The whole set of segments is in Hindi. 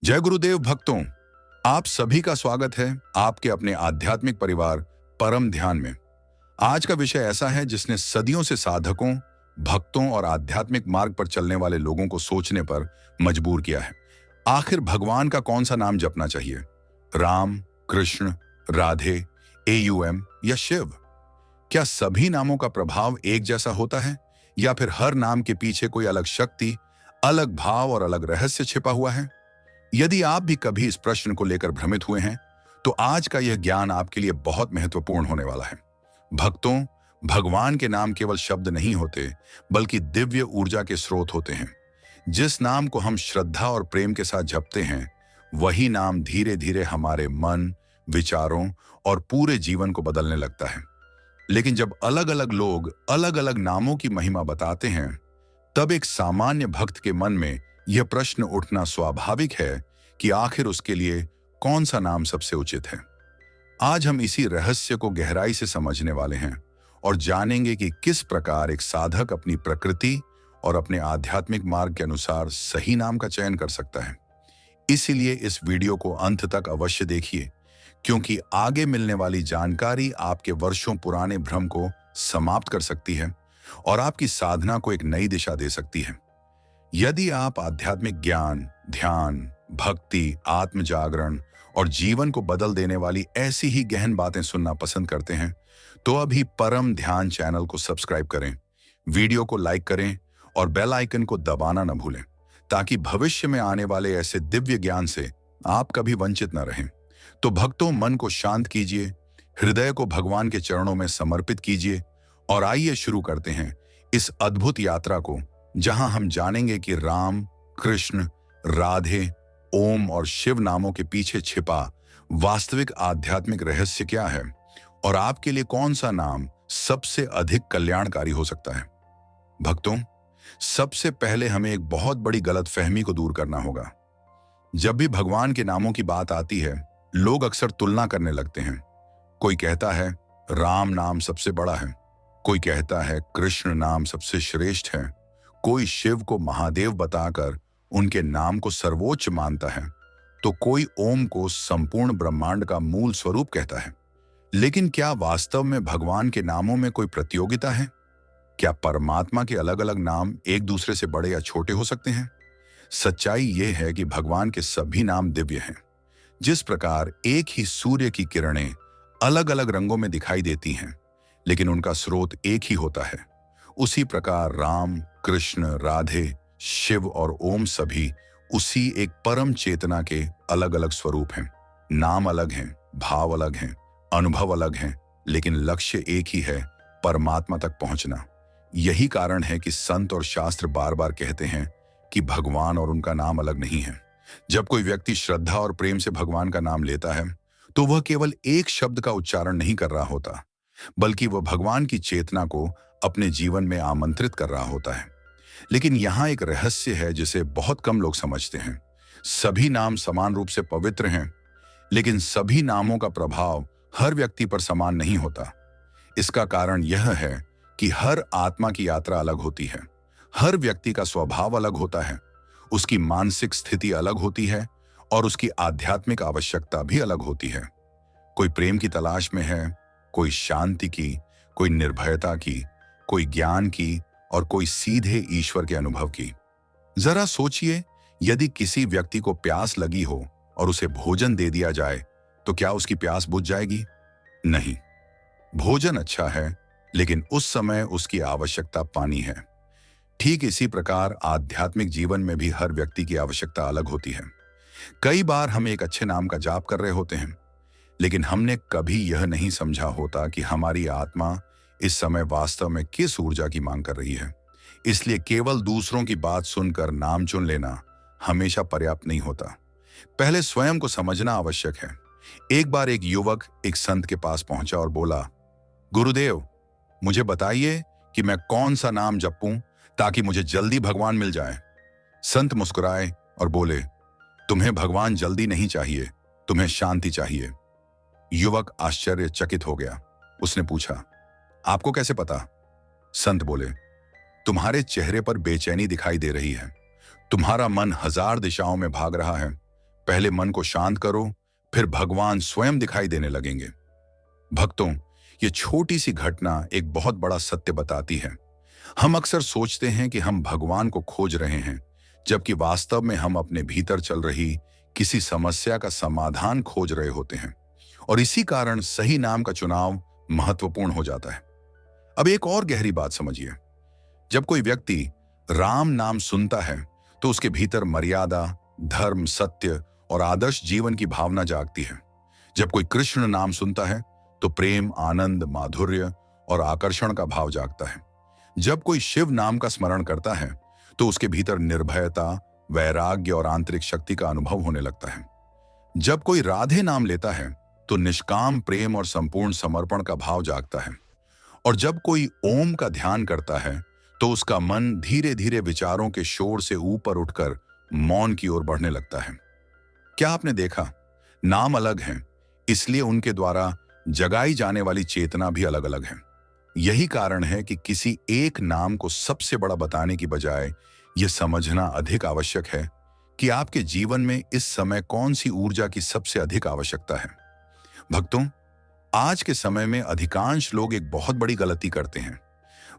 जय गुरुदेव भक्तों, आप सभी का स्वागत है आपके अपने आध्यात्मिक परिवार परम ध्यान में। आज का विषय ऐसा है जिसने सदियों से साधकों, भक्तों और आध्यात्मिक मार्ग पर चलने वाले लोगों को सोचने पर मजबूर किया है। आखिर भगवान का कौन सा नाम जपना चाहिए? राम, कृष्ण, राधे, एयूएम या शिव? क्या सभी नामों का प्रभाव एक जैसा होता है या फिर हर नाम के पीछे कोई अलग शक्ति, अलग भाव और अलग रहस्य छिपा हुआ है? यदि आप भी कभी इस प्रश्न को लेकर भ्रमित हुए हैं, तो आज का यह ज्ञान आपके लिए बहुत महत्वपूर्ण होने वाला है। भक्तों, भगवान के नाम केवल शब्द नहीं होते, बल्कि दिव्य ऊर्जा के स्रोत होते हैं। जिस नाम को हम श्रद्धा और प्रेम के साथ जपते हैं, वही नाम धीरे धीरे हमारे मन, विचारों और पूरे जीवन को बदलने लगता है। लेकिन जब अलग अलग लोग अलग अलग नामों की महिमा बताते हैं, तब एक सामान्य भक्त के मन में यह प्रश्न उठना स्वाभाविक है कि आखिर उसके लिए कौन सा नाम सबसे उचित है। आज हम इसी रहस्य को गहराई से समझने वाले हैं और जानेंगे कि किस प्रकार एक साधक अपनी प्रकृति और अपने आध्यात्मिक मार्ग के अनुसार सही नाम का चयन कर सकता है। इसीलिए इस वीडियो को अंत तक अवश्य देखिए, क्योंकि आगे मिलने वाली जानकारी आपके वर्षों पुराने भ्रम को समाप्त कर सकती है और आपकी साधना को एक नई दिशा दे सकती है। यदि आप आध्यात्मिक ज्ञान, ध्यान, भक्ति, आत्म जागरण और जीवन को बदल देने वाली ऐसी ही गहन बातें सुनना पसंद करते हैं, तो अभी परम ध्यान चैनल को सब्सक्राइब करें, वीडियो को लाइक करें और बेल आइकन को दबाना न भूलें, ताकि भविष्य में आने वाले ऐसे दिव्य ज्ञान से आप कभी वंचित न रहें। तो भक्तों, मन को शांत कीजिए, हृदय को भगवान के चरणों में समर्पित कीजिए और आइए शुरू करते हैं इस अद्भुत यात्रा को, जहां हम जानेंगे कि राम, कृष्ण, राधे, ओम और शिव नामों के पीछे छिपा वास्तविक आध्यात्मिक रहस्य क्या है और आपके लिए कौन सा नाम सबसे अधिक कल्याणकारी हो सकता है। भक्तों, सबसे पहले हमें एक बहुत बड़ी गलतफहमी को दूर करना होगा। जब भी भगवान के नामों की बात आती है, लोग अक्सर तुलना करने लगते हैं। कोई कहता है राम नाम सबसे बड़ा है, कोई कहता है कृष्ण नाम सबसे श्रेष्ठ है, कोई शिव को महादेव बताकर उनके नाम को सर्वोच्च मानता है, तो कोई ओम को संपूर्ण ब्रह्मांड का मूल स्वरूप कहता है। लेकिन क्या वास्तव में भगवान के नामों में कोई प्रतियोगिता है? क्या परमात्मा के अलग अलग नाम एक दूसरे से बड़े या छोटे हो सकते हैं? सच्चाई यह है कि भगवान के सभी नाम दिव्य हैं। जिस प्रकार एक ही सूर्य की किरणें अलग अलग रंगों में दिखाई देती हैं, लेकिन उनका स्रोत एक ही होता है, उसी प्रकार राम, कृष्ण, राधे, शिव और ओम सभी उसी एक परम चेतना के अलग अलग स्वरूप हैं। नाम अलग हैं, भाव अलग हैं, अनुभव अलग हैं, लेकिन लक्ष्य एक ही है, परमात्मा तक पहुंचना। यही कारण है कि संत और शास्त्र बार बार कहते हैं कि भगवान और उनका नाम अलग नहीं है। जब कोई व्यक्ति श्रद्धा और प्रेम से भगवान का नाम लेता है, तो वह केवल एक शब्द का उच्चारण नहीं कर रहा होता, बल्कि वह भगवान की चेतना को अपने जीवन में आमंत्रित कर रहा होता है। लेकिन यहाँ एक रहस्य है जिसे बहुत कम लोग समझते हैं। सभी नाम समान रूप से पवित्र हैं, लेकिन सभी नामों का प्रभाव हर व्यक्ति पर समान नहीं होता। इसका कारण यह है कि हर आत्मा की यात्रा अलग होती है, हर व्यक्ति का स्वभाव अलग होता है, उसकी मानसिक स्थिति अलग होती है और उसकी आध्यात्मिक आवश्यकता भी अलग होती है। कोई प्रेम की तलाश में है, कोई शांति की, कोई निर्भयता की, कोई ज्ञान की और कोई सीधे ईश्वर के अनुभव की। जरा सोचिए, यदि किसी व्यक्ति को प्यास लगी हो और उसे भोजन दे दिया जाए, तो क्या उसकी प्यास बुझ जाएगी? नहीं। भोजन अच्छा है, लेकिन उस समय उसकी आवश्यकता पानी है। ठीक इसी प्रकार आध्यात्मिक जीवन में भी हर व्यक्ति की आवश्यकता अलग होती है। कई बार हम एक अच्छे नाम का जाप कर रहे होते हैं, लेकिन हमने कभी यह नहीं समझा होता कि हमारी आत्मा इस समय वास्तव में किस ऊर्जा की मांग कर रही है। इसलिए केवल दूसरों की बात सुनकर नाम चुन लेना हमेशा पर्याप्त नहीं होता। पहले स्वयं को समझना आवश्यक है। एक बार एक युवक एक संत के पास पहुंचा और बोला, गुरुदेव, मुझे बताइए कि मैं कौन सा नाम जपूं ताकि मुझे जल्दी भगवान मिल जाए। संत मुस्कुराए और बोले, तुम्हें भगवान जल्दी नहीं चाहिए, तुम्हें शांति चाहिए। युवक आश्चर्यचकित हो गया। उसने पूछा, आपको कैसे पता? संत बोले, तुम्हारे चेहरे पर बेचैनी दिखाई दे रही है, तुम्हारा मन हजार दिशाओं में भाग रहा है, पहले मन को शांत करो, फिर भगवान स्वयं दिखाई देने लगेंगे। भक्तों, ये छोटी सी घटना एक बहुत बड़ा सत्य बताती है। हम अक्सर सोचते हैं कि हम भगवान को खोज रहे हैं, जबकि वास्तव में हम अपने भीतर चल रही किसी समस्या का समाधान खोज रहे होते हैं। और इसी कारण सही नाम का चुनाव महत्वपूर्ण हो जाता है। अब एक और गहरी बात समझिए। जब कोई व्यक्ति राम नाम सुनता है तो उसके भीतर मर्यादा, धर्म, सत्य और आदर्श जीवन की भावना जागती है। जब कोई कृष्ण नाम सुनता है तो प्रेम, आनंद, माधुर्य और आकर्षण का भाव जागता है। जब कोई शिव नाम का स्मरण करता है तो उसके भीतर निर्भयता, वैराग्य और आंतरिक शक्ति का अनुभव होने लगता है। जब कोई राधे नाम लेता है तो निष्काम प्रेम और संपूर्ण समर्पण का भाव जागता है। और जब कोई ओम का ध्यान करता है तो उसका मन धीरे धीरे विचारों के शोर से ऊपर उठकर मौन की ओर बढ़ने लगता है। क्या आपने देखा, नाम अलग हैं, इसलिए उनके द्वारा जगाई जाने वाली चेतना भी अलग अलग है। यही कारण है कि किसी एक नाम को सबसे बड़ा बताने की बजाय यह समझना अधिक आवश्यक है कि आपके जीवन में इस समय कौन सी ऊर्जा की सबसे अधिक आवश्यकता है। भक्तों, आज के समय में अधिकांश लोग एक बहुत बड़ी गलती करते हैं।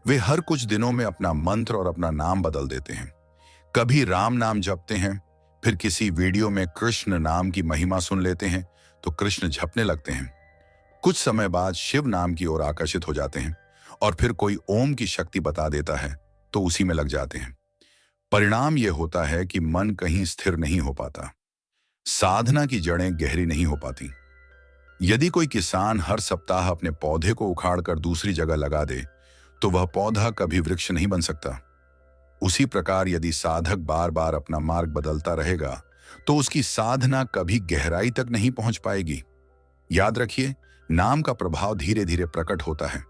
वे हर कुछ दिनों में अपना मंत्र और अपना नाम बदल देते हैं। कभी राम नाम जपते हैं, फिर किसी वीडियो में कृष्ण नाम की महिमा सुन लेते हैं तो कृष्ण झपने लगते हैं। कुछ समय बाद शिव नाम की ओर आकर्षित हो जाते हैं और फिर कोई ओम की शक्ति बता देता है तो उसी में लग जाते हैं। परिणाम यह होता है कि मन कहीं स्थिर नहीं हो पाता, साधना की जड़ें गहरी नहीं हो पाती। यदि कोई किसान हर सप्ताह अपने पौधे को उखाड़कर दूसरी जगह लगा दे तो वह पौधा कभी वृक्ष नहीं बन सकता। उसी प्रकार यदि साधक बार बार अपना मार्ग बदलता रहेगा तो उसकी साधना कभी गहराई तक नहीं पहुंच पाएगी। याद रखिए, नाम का प्रभाव धीरे धीरे प्रकट होता है।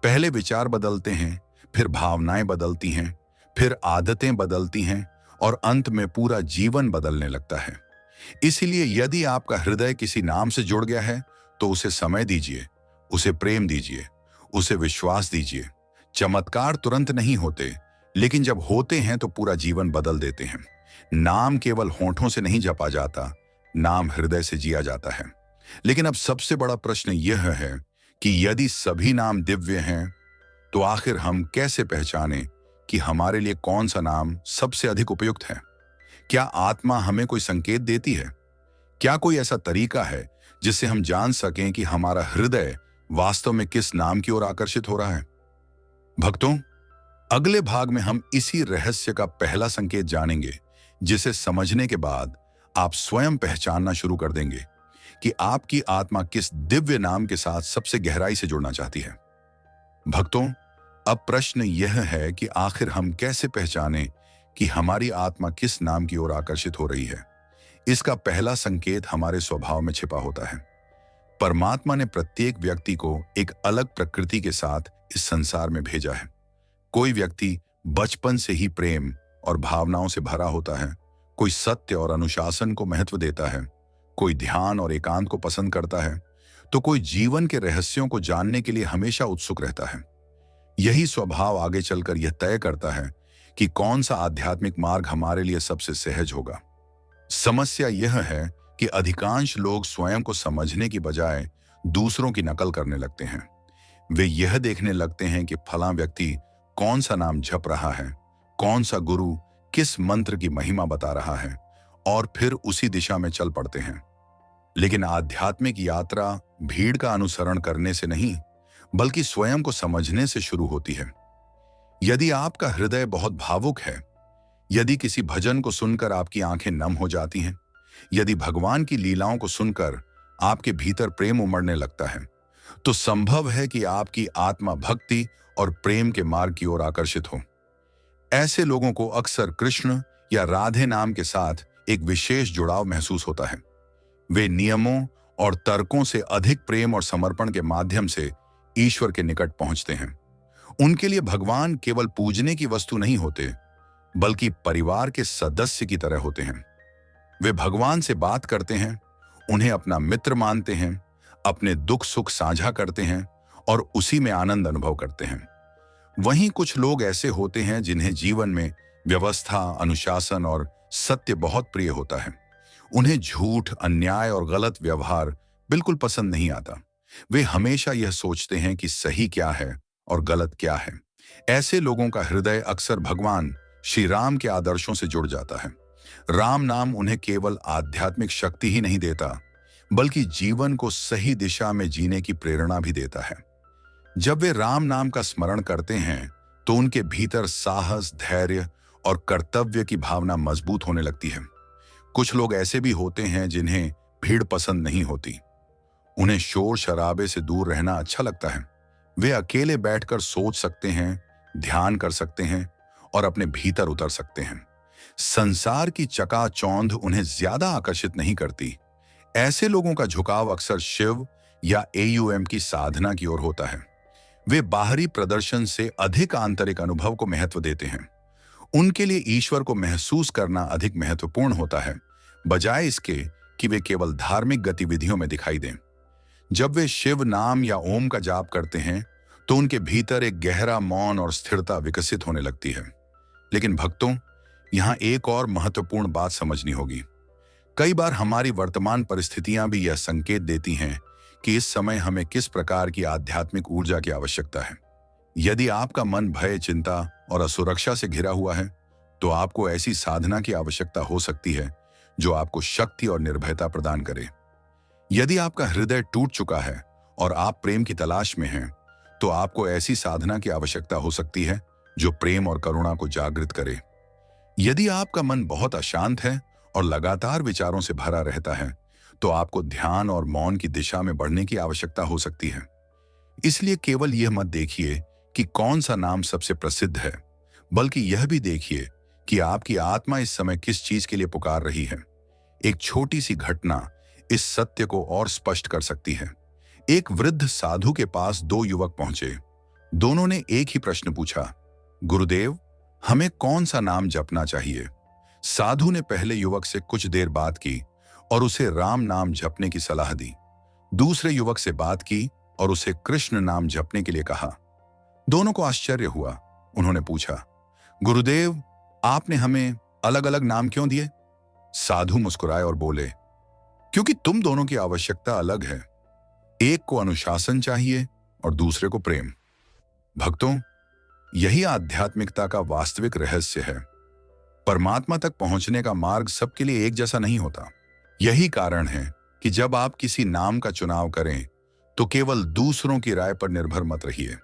पहले विचार बदलते हैं, फिर भावनाएं बदलती हैं, फिर आदतें बदलती हैं और अंत में पूरा जीवन बदलने लगता है। इसीलिए यदि आपका हृदय किसी नाम से जुड़ गया है तो उसे समय दीजिए, उसे प्रेम दीजिए, उसे विश्वास दीजिए। चमत्कार तुरंत नहीं होते, लेकिन जब होते हैं तो पूरा जीवन बदल देते हैं। नाम केवल होठों से नहीं जपा जाता, नाम हृदय से जिया जाता है। लेकिन अब सबसे बड़ा प्रश्न यह है कि यदि सभी नाम दिव्य हैं तो आखिर हम कैसे पहचानें कि हमारे लिए कौन सा नाम सबसे अधिक उपयुक्त है? क्या आत्मा हमें कोई संकेत देती है? क्या कोई ऐसा तरीका है जिससे हम जान सकें कि हमारा हृदय वास्तव में किस नाम की ओर आकर्षित हो रहा है? भक्तों, अगले भाग में हम इसी रहस्य का पहला संकेत जानेंगे, जिसे समझने के बाद आप स्वयं पहचानना शुरू कर देंगे कि आपकी आत्मा किस दिव्य नाम के साथ सबसे गहराई से जुड़ना चाहती है। भक्तों, अब प्रश्न यह है कि आखिर हम कैसे पहचानें कि हमारी आत्मा किस नाम की ओर आकर्षित हो रही है। इसका पहला संकेत हमारे स्वभाव में छिपा होता है। परमात्मा ने प्रत्येक व्यक्ति को एक अलग प्रकृति के साथ इस संसार में भेजा है। कोई व्यक्ति बचपन से ही प्रेम और भावनाओं से भरा होता है, कोई सत्य और अनुशासन को महत्व देता है, कोई ध्यान और एकांत को पसंद करता है, तो कोई जीवन के रहस्यों को जानने के लिए हमेशा उत्सुक रहता है। यही स्वभाव आगे चलकर यह तय करता है कि कौन सा आध्यात्मिक मार्ग हमारे लिए सबसे सहज होगा। समस्या यह है कि अधिकांश लोग स्वयं को समझने की बजाय दूसरों की नकल करने लगते हैं। वे यह देखने लगते हैं कि फलां व्यक्ति कौन सा नाम जप रहा है, कौन सा गुरु किस मंत्र की महिमा बता रहा है, और फिर उसी दिशा में चल पड़ते हैं। लेकिन आध्यात्मिक यात्रा भीड़ का अनुसरण करने से नहीं, बल्कि स्वयं को समझने से शुरू होती है। यदि आपका हृदय बहुत भावुक है, यदि किसी भजन को सुनकर आपकी आंखें नम हो जाती हैं, यदि भगवान की लीलाओं को सुनकर आपके भीतर प्रेम उमड़ने लगता है, तो संभव है कि आपकी आत्मा भक्ति और प्रेम के मार्ग की ओर आकर्षित हो। ऐसे लोगों को अक्सर कृष्ण या राधे नाम के साथ एक विशेष जुड़ाव महसूस होता है। वे नियमों और तर्कों से अधिक प्रेम और समर्पण के माध्यम से ईश्वर के निकट पहुंचते हैं। उनके लिए भगवान केवल पूजने की वस्तु नहीं होते, बल्कि परिवार के सदस्य की तरह होते हैं। वे भगवान से बात करते हैं, उन्हें अपना मित्र मानते हैं, अपने दुख सुख साझा करते हैं और उसी में आनंद अनुभव करते हैं। वहीं कुछ लोग ऐसे होते हैं जिन्हें जीवन में व्यवस्था, अनुशासन और सत्य बहुत प्रिय होता है। उन्हें झूठ, अन्याय और गलत व्यवहार बिल्कुल पसंद नहीं आता। वे हमेशा यह सोचते हैं कि सही क्या है और गलत क्या है। ऐसे लोगों का हृदय अक्सर भगवान श्री राम के आदर्शों से जुड़ जाता है। राम नाम उन्हें केवल आध्यात्मिक शक्ति ही नहीं देता, बल्कि जीवन को सही दिशा में जीने की प्रेरणा भी देता है। जब वे राम नाम का स्मरण करते हैं, तो उनके भीतर साहस, धैर्य और कर्तव्य की भावना मजबूत होने लगती है। कुछ लोग ऐसे भी होते हैं जिन्हें भीड़ पसंद नहीं होती। उन्हें शोर शराबे से दूर रहना अच्छा लगता है। वे अकेले बैठकर सोच सकते हैं, ध्यान कर सकते हैं और अपने भीतर उतर सकते हैं। संसार की चकाचौंध उन्हें ज्यादा आकर्षित नहीं करती। ऐसे लोगों का झुकाव अक्सर शिव या एयूएम की साधना की ओर होता है। वे बाहरी प्रदर्शन से अधिक आंतरिक अनुभव को महत्व देते हैं। उनके लिए ईश्वर को महसूस करना अधिक महत्वपूर्ण होता है, बजाय इसके कि वे केवल धार्मिक गतिविधियों में दिखाई दें। जब वे शिव नाम या ओम का जाप करते हैं, तो उनके भीतर एक गहरा मौन और स्थिरता विकसित होने लगती है। लेकिन भक्तों, यहाँ एक और महत्वपूर्ण बात समझनी होगी। कई बार हमारी वर्तमान परिस्थितियां भी यह संकेत देती हैं कि इस समय हमें किस प्रकार की आध्यात्मिक ऊर्जा की आवश्यकता है। यदि आपका मन भय, चिंता और असुरक्षा से घिरा हुआ है, तो आपको ऐसी साधना की आवश्यकता हो सकती है जो आपको शक्ति और निर्भयता प्रदान करे। यदि आपका हृदय टूट चुका है और आप प्रेम की तलाश में हैं, तो आपको ऐसी साधना की आवश्यकता हो सकती है जो प्रेम और करुणा को जागृत करे। यदि आपका मन बहुत अशांत है और लगातार विचारों से भरा रहता है, तो आपको ध्यान और मौन की दिशा में बढ़ने की आवश्यकता हो सकती है। इसलिए केवल यह मत देखिए कि कौन सा नाम सबसे प्रसिद्ध है, बल्कि यह भी देखिए कि आपकी आत्मा इस समय किस चीज के लिए पुकार रही है। एक छोटी सी घटना इस सत्य को और स्पष्ट कर सकती है। एक वृद्ध साधु के पास दो युवक पहुंचे। दोनों ने एक ही प्रश्न पूछा, गुरुदेव, हमें कौन सा नाम जपना चाहिए? साधु ने पहले युवक से कुछ देर बात की और उसे राम नाम जपने की सलाह दी। दूसरे युवक से बात की और उसे कृष्ण नाम जपने के लिए कहा। दोनों को आश्चर्य हुआ। उन्होंने पूछा, गुरुदेव, आपने हमें अलग अलग नाम क्यों दिए? साधु मुस्कुराए और बोले, क्योंकि तुम दोनों की आवश्यकता अलग है। एक को अनुशासन चाहिए और दूसरे को प्रेम। भक्तों, यही आध्यात्मिकता का वास्तविक रहस्य है। परमात्मा तक पहुंचने का मार्ग सबके लिए एक जैसा नहीं होता। यही कारण है कि जब आप किसी नाम का चुनाव करें, तो केवल दूसरों की राय पर निर्भर मत रहिए।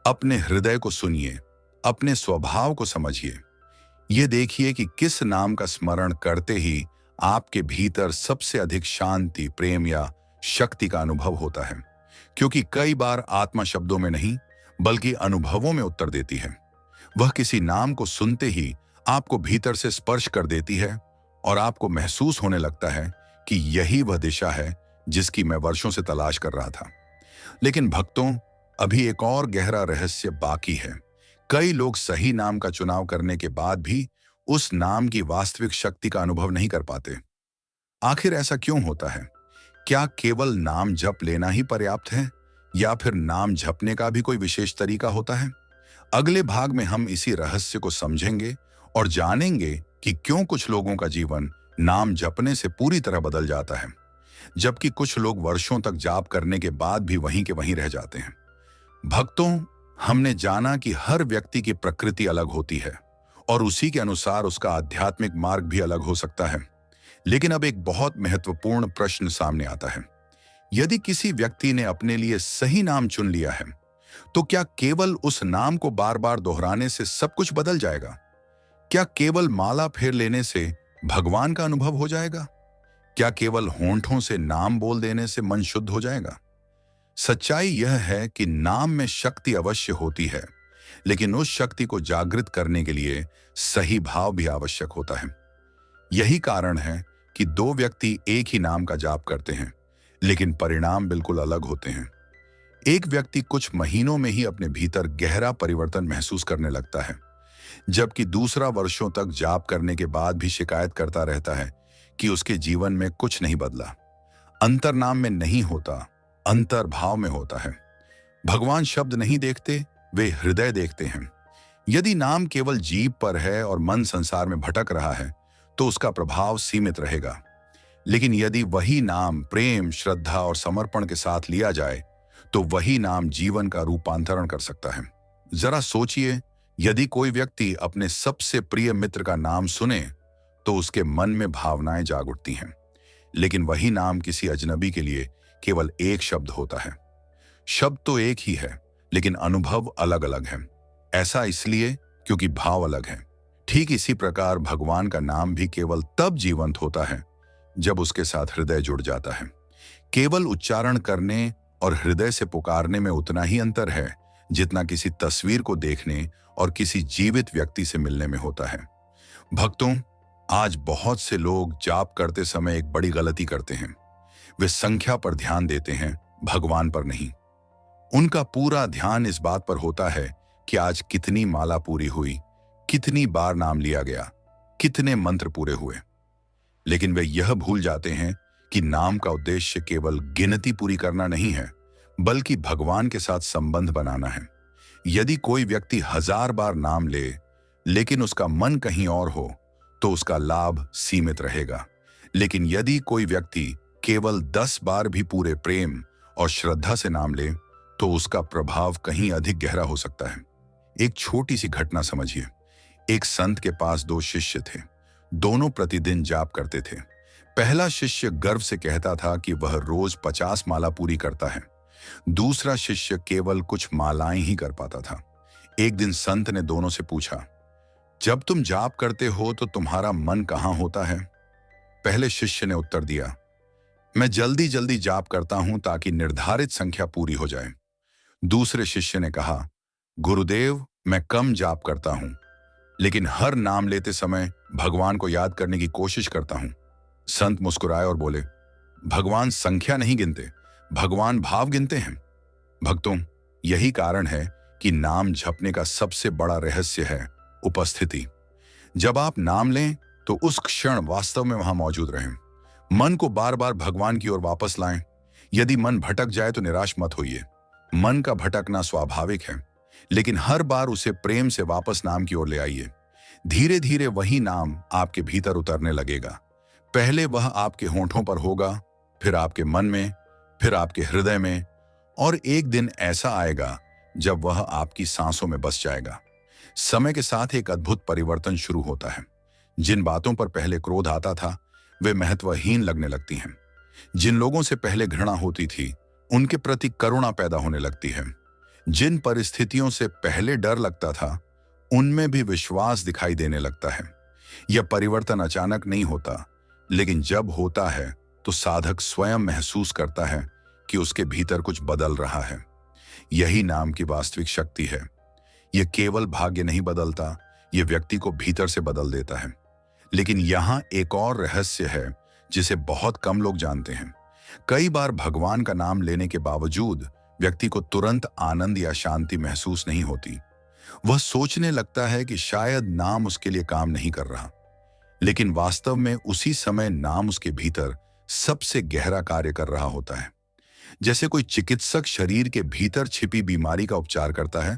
अपने हृदय को सुनिए, अपने स्वभाव को समझिए। ये देखिए कि किस नाम का स्मरण करते ही आपके भीतर सबसे अधिक शांति, प्रेम या शक्ति का अनुभव होता है। क्योंकि कई बार आत्मा शब्दों में नहीं, बल्कि अनुभवों में उत्तर देती है। वह किसी नाम को सुनते ही आपको भीतर से स्पर्श कर देती है और आपको महसूस होने लगता है कि यही वह दिशा है जिसकी मैं वर्षों से तलाश कर रहा था। लेकिन भक्तों, अभी एक और गहरा रहस्य बाकी है। कई लोग सही नाम का चुनाव करने के बाद भी उस नाम की वास्तविक शक्ति का अनुभव नहीं कर पाते। आखिर ऐसा क्यों होता है? क्या केवल नाम जप लेना ही पर्याप्त है, या फिर नाम जपने का भी कोई विशेष तरीका होता है? अगले भाग में हम इसी रहस्य को समझेंगे और जानेंगे कि क्यों कुछ लोगों का जीवन नाम जपने से पूरी तरह बदल जाता है, जबकि कुछ लोग वर्षों तक जाप करने के बाद भी वहीं के वहीं रह जाते हैं। भक्तों, हमने जाना कि हर व्यक्ति की प्रकृति अलग होती है और उसी के अनुसार उसका आध्यात्मिक मार्ग भी अलग हो सकता है। लेकिन अब एक बहुत महत्वपूर्ण प्रश्न सामने आता है। यदि किसी व्यक्ति ने अपने लिए सही नाम चुन लिया है, तो क्या केवल उस नाम को बार बार दोहराने से सब कुछ बदल जाएगा? क्या केवल माला फेर लेने से भगवान का अनुभव हो जाएगा? क्या केवल होंठों से नाम बोल देने से मन शुद्ध हो जाएगा? सच्चाई यह है कि नाम में शक्ति अवश्य होती है, लेकिन उस शक्ति को जागृत करने के लिए सही भाव भी आवश्यक होता है। यही कारण है कि दो व्यक्ति एक ही नाम का जाप करते हैं, लेकिन परिणाम बिल्कुल अलग होते हैं। एक व्यक्ति कुछ महीनों में ही अपने भीतर गहरा परिवर्तन महसूस करने लगता है, जबकि दूसरा वर्षों तक जाप करने के बाद भी शिकायत करता रहता है कि उसके जीवन में कुछ नहीं बदला। अंतर नाम में नहीं होता, अंतर भाव में होता है। भगवान शब्द नहीं देखते, वे हृदय देखते हैं। यदि नाम केवल जीभ पर है और मन संसार में भटक रहा है, तो उसका प्रभाव सीमित रहेगा। लेकिन यदि वही नाम प्रेम, श्रद्धा और समर्पण के साथ लिया जाए तो वही नाम जीवन का रूपांतरण कर सकता है। जरा सोचिए, यदि कोई व्यक्ति अपने सबसे प्रिय मित्र का नाम सुने तो उसके मन में भावनाएं जाग उठती हैं। लेकिन वही नाम किसी अजनबी के लिए केवल एक शब्द होता है। शब्द तो एक ही है, लेकिन अनुभव अलग अलग है। ऐसा इसलिए क्योंकि भाव अलग है। ठीक इसी प्रकार भगवान का नाम भी केवल तब जीवंत होता है जब उसके साथ हृदय जुड़ जाता है। केवल उच्चारण करने और हृदय से पुकारने में उतना ही अंतर है जितना किसी तस्वीर को देखने और किसी जीवित व्यक्ति से मिलने में होता है। भक्तों, आज बहुत से लोग जाप करते समय एक बड़ी गलती करते हैं। वे संख्या पर ध्यान देते हैं, भगवान पर नहीं। उनका पूरा ध्यान इस बात पर होता है कि आज कितनी माला पूरी हुई, कितनी बार नाम लिया गया, कितने मंत्र पूरे हुए। लेकिन वे यह भूल जाते हैं कि नाम का उद्देश्य केवल गिनती पूरी करना नहीं है, बल्कि भगवान के साथ संबंध बनाना है। यदि कोई व्यक्ति 1000 बार नाम ले लेकिन उसका मन कहीं और हो तो उसका लाभ सीमित रहेगा। लेकिन यदि कोई व्यक्ति केवल 10 बार भी पूरे प्रेम और श्रद्धा से नाम ले तो उसका प्रभाव कहीं अधिक गहरा हो सकता है। एक छोटी सी घटना समझिए। एक संत के पास 2 शिष्य थे। दोनों प्रतिदिन जाप करते थे। पहला शिष्य गर्व से कहता था कि वह रोज 50 माला पूरी करता है। दूसरा शिष्य केवल कुछ मालाएं ही कर पाता था। एक दिन संत ने दोनों से पूछा, जब तुम जाप करते हो तो तुम्हारा मन कहाँ होता है? पहले शिष्य ने उत्तर दिया, मैं जल्दी जल्दी जाप करता हूं ताकि निर्धारित संख्या पूरी हो जाए। दूसरे शिष्य ने कहा, गुरुदेव, मैं कम जाप करता हूं, लेकिन हर नाम लेते समय भगवान को याद करने की कोशिश करता हूं। संत मुस्कुराए और बोले, भगवान संख्या नहीं गिनते, भगवान भाव गिनते हैं। भक्तों, यही कारण है कि नाम जपने का सबसे बड़ा रहस्य है उपस्थिति। जब आप नाम लें तो उस क्षण वास्तव में वहां मौजूद रहें। मन को बार बार भगवान की ओर वापस लाएं। यदि मन भटक जाए तो निराश मत होइए। मन का भटकना स्वाभाविक है, लेकिन हर बार उसे प्रेम से वापस नाम की ओर ले आइए। धीरे धीरे वही नाम आपके भीतर उतरने लगेगा। पहले वह आपके होंठों पर होगा, फिर आपके मन में, फिर आपके हृदय में, और एक दिन ऐसा आएगा जब वह आपकी सांसों में बस जाएगा। समय के साथ एक अद्भुत परिवर्तन शुरू होता है। जिन बातों पर पहले क्रोध आता था वे महत्वहीन लगने लगती हैं। जिन लोगों से पहले घृणा होती थी उनके प्रति करुणा पैदा होने लगती है। जिन परिस्थितियों से पहले डर लगता था उनमें भी विश्वास दिखाई देने लगता है। यह परिवर्तन अचानक नहीं होता, लेकिन जब होता है तो साधक स्वयं महसूस करता है कि उसके भीतर कुछ बदल रहा है। यही नाम की वास्तविक शक्ति है। यह केवल भाग्य नहीं बदलता, यह व्यक्ति को भीतर से बदल देता है। लेकिन यहां एक और रहस्य है जिसे बहुत कम लोग जानते हैं। कई बार भगवान का नाम लेने के बावजूद व्यक्ति को तुरंत आनंद या शांति महसूस नहीं होती। वह सोचने लगता है कि शायद नाम उसके लिए काम नहीं कर रहा, लेकिन वास्तव में उसी समय नाम उसके भीतर सबसे गहरा कार्य कर रहा होता है। जैसे कोई चिकित्सक शरीर के भीतर छिपी बीमारी का उपचार करता है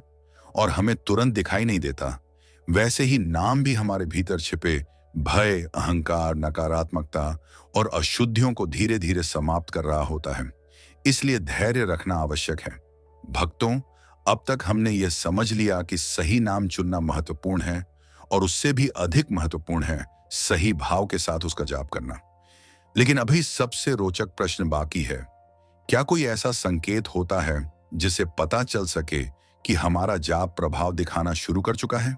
और हमें तुरंत दिखाई नहीं देता, वैसे ही नाम भी हमारे भीतर छिपे भय, अहंकार, नकारात्मकता और अशुद्धियों को धीरे धीरे समाप्त कर रहा होता है। इसलिए धैर्य रखना आवश्यक है। भक्तों, अब तक हमने यह समझ लिया कि सही नाम चुनना महत्वपूर्ण है और उससे भी अधिक महत्वपूर्ण है सही भाव के साथ उसका जाप करना। लेकिन अभी सबसे रोचक प्रश्न बाकी है। क्या कोई ऐसा संकेत होता है जिससे पता चल सके कि हमारा जाप प्रभाव दिखाना शुरू कर चुका है?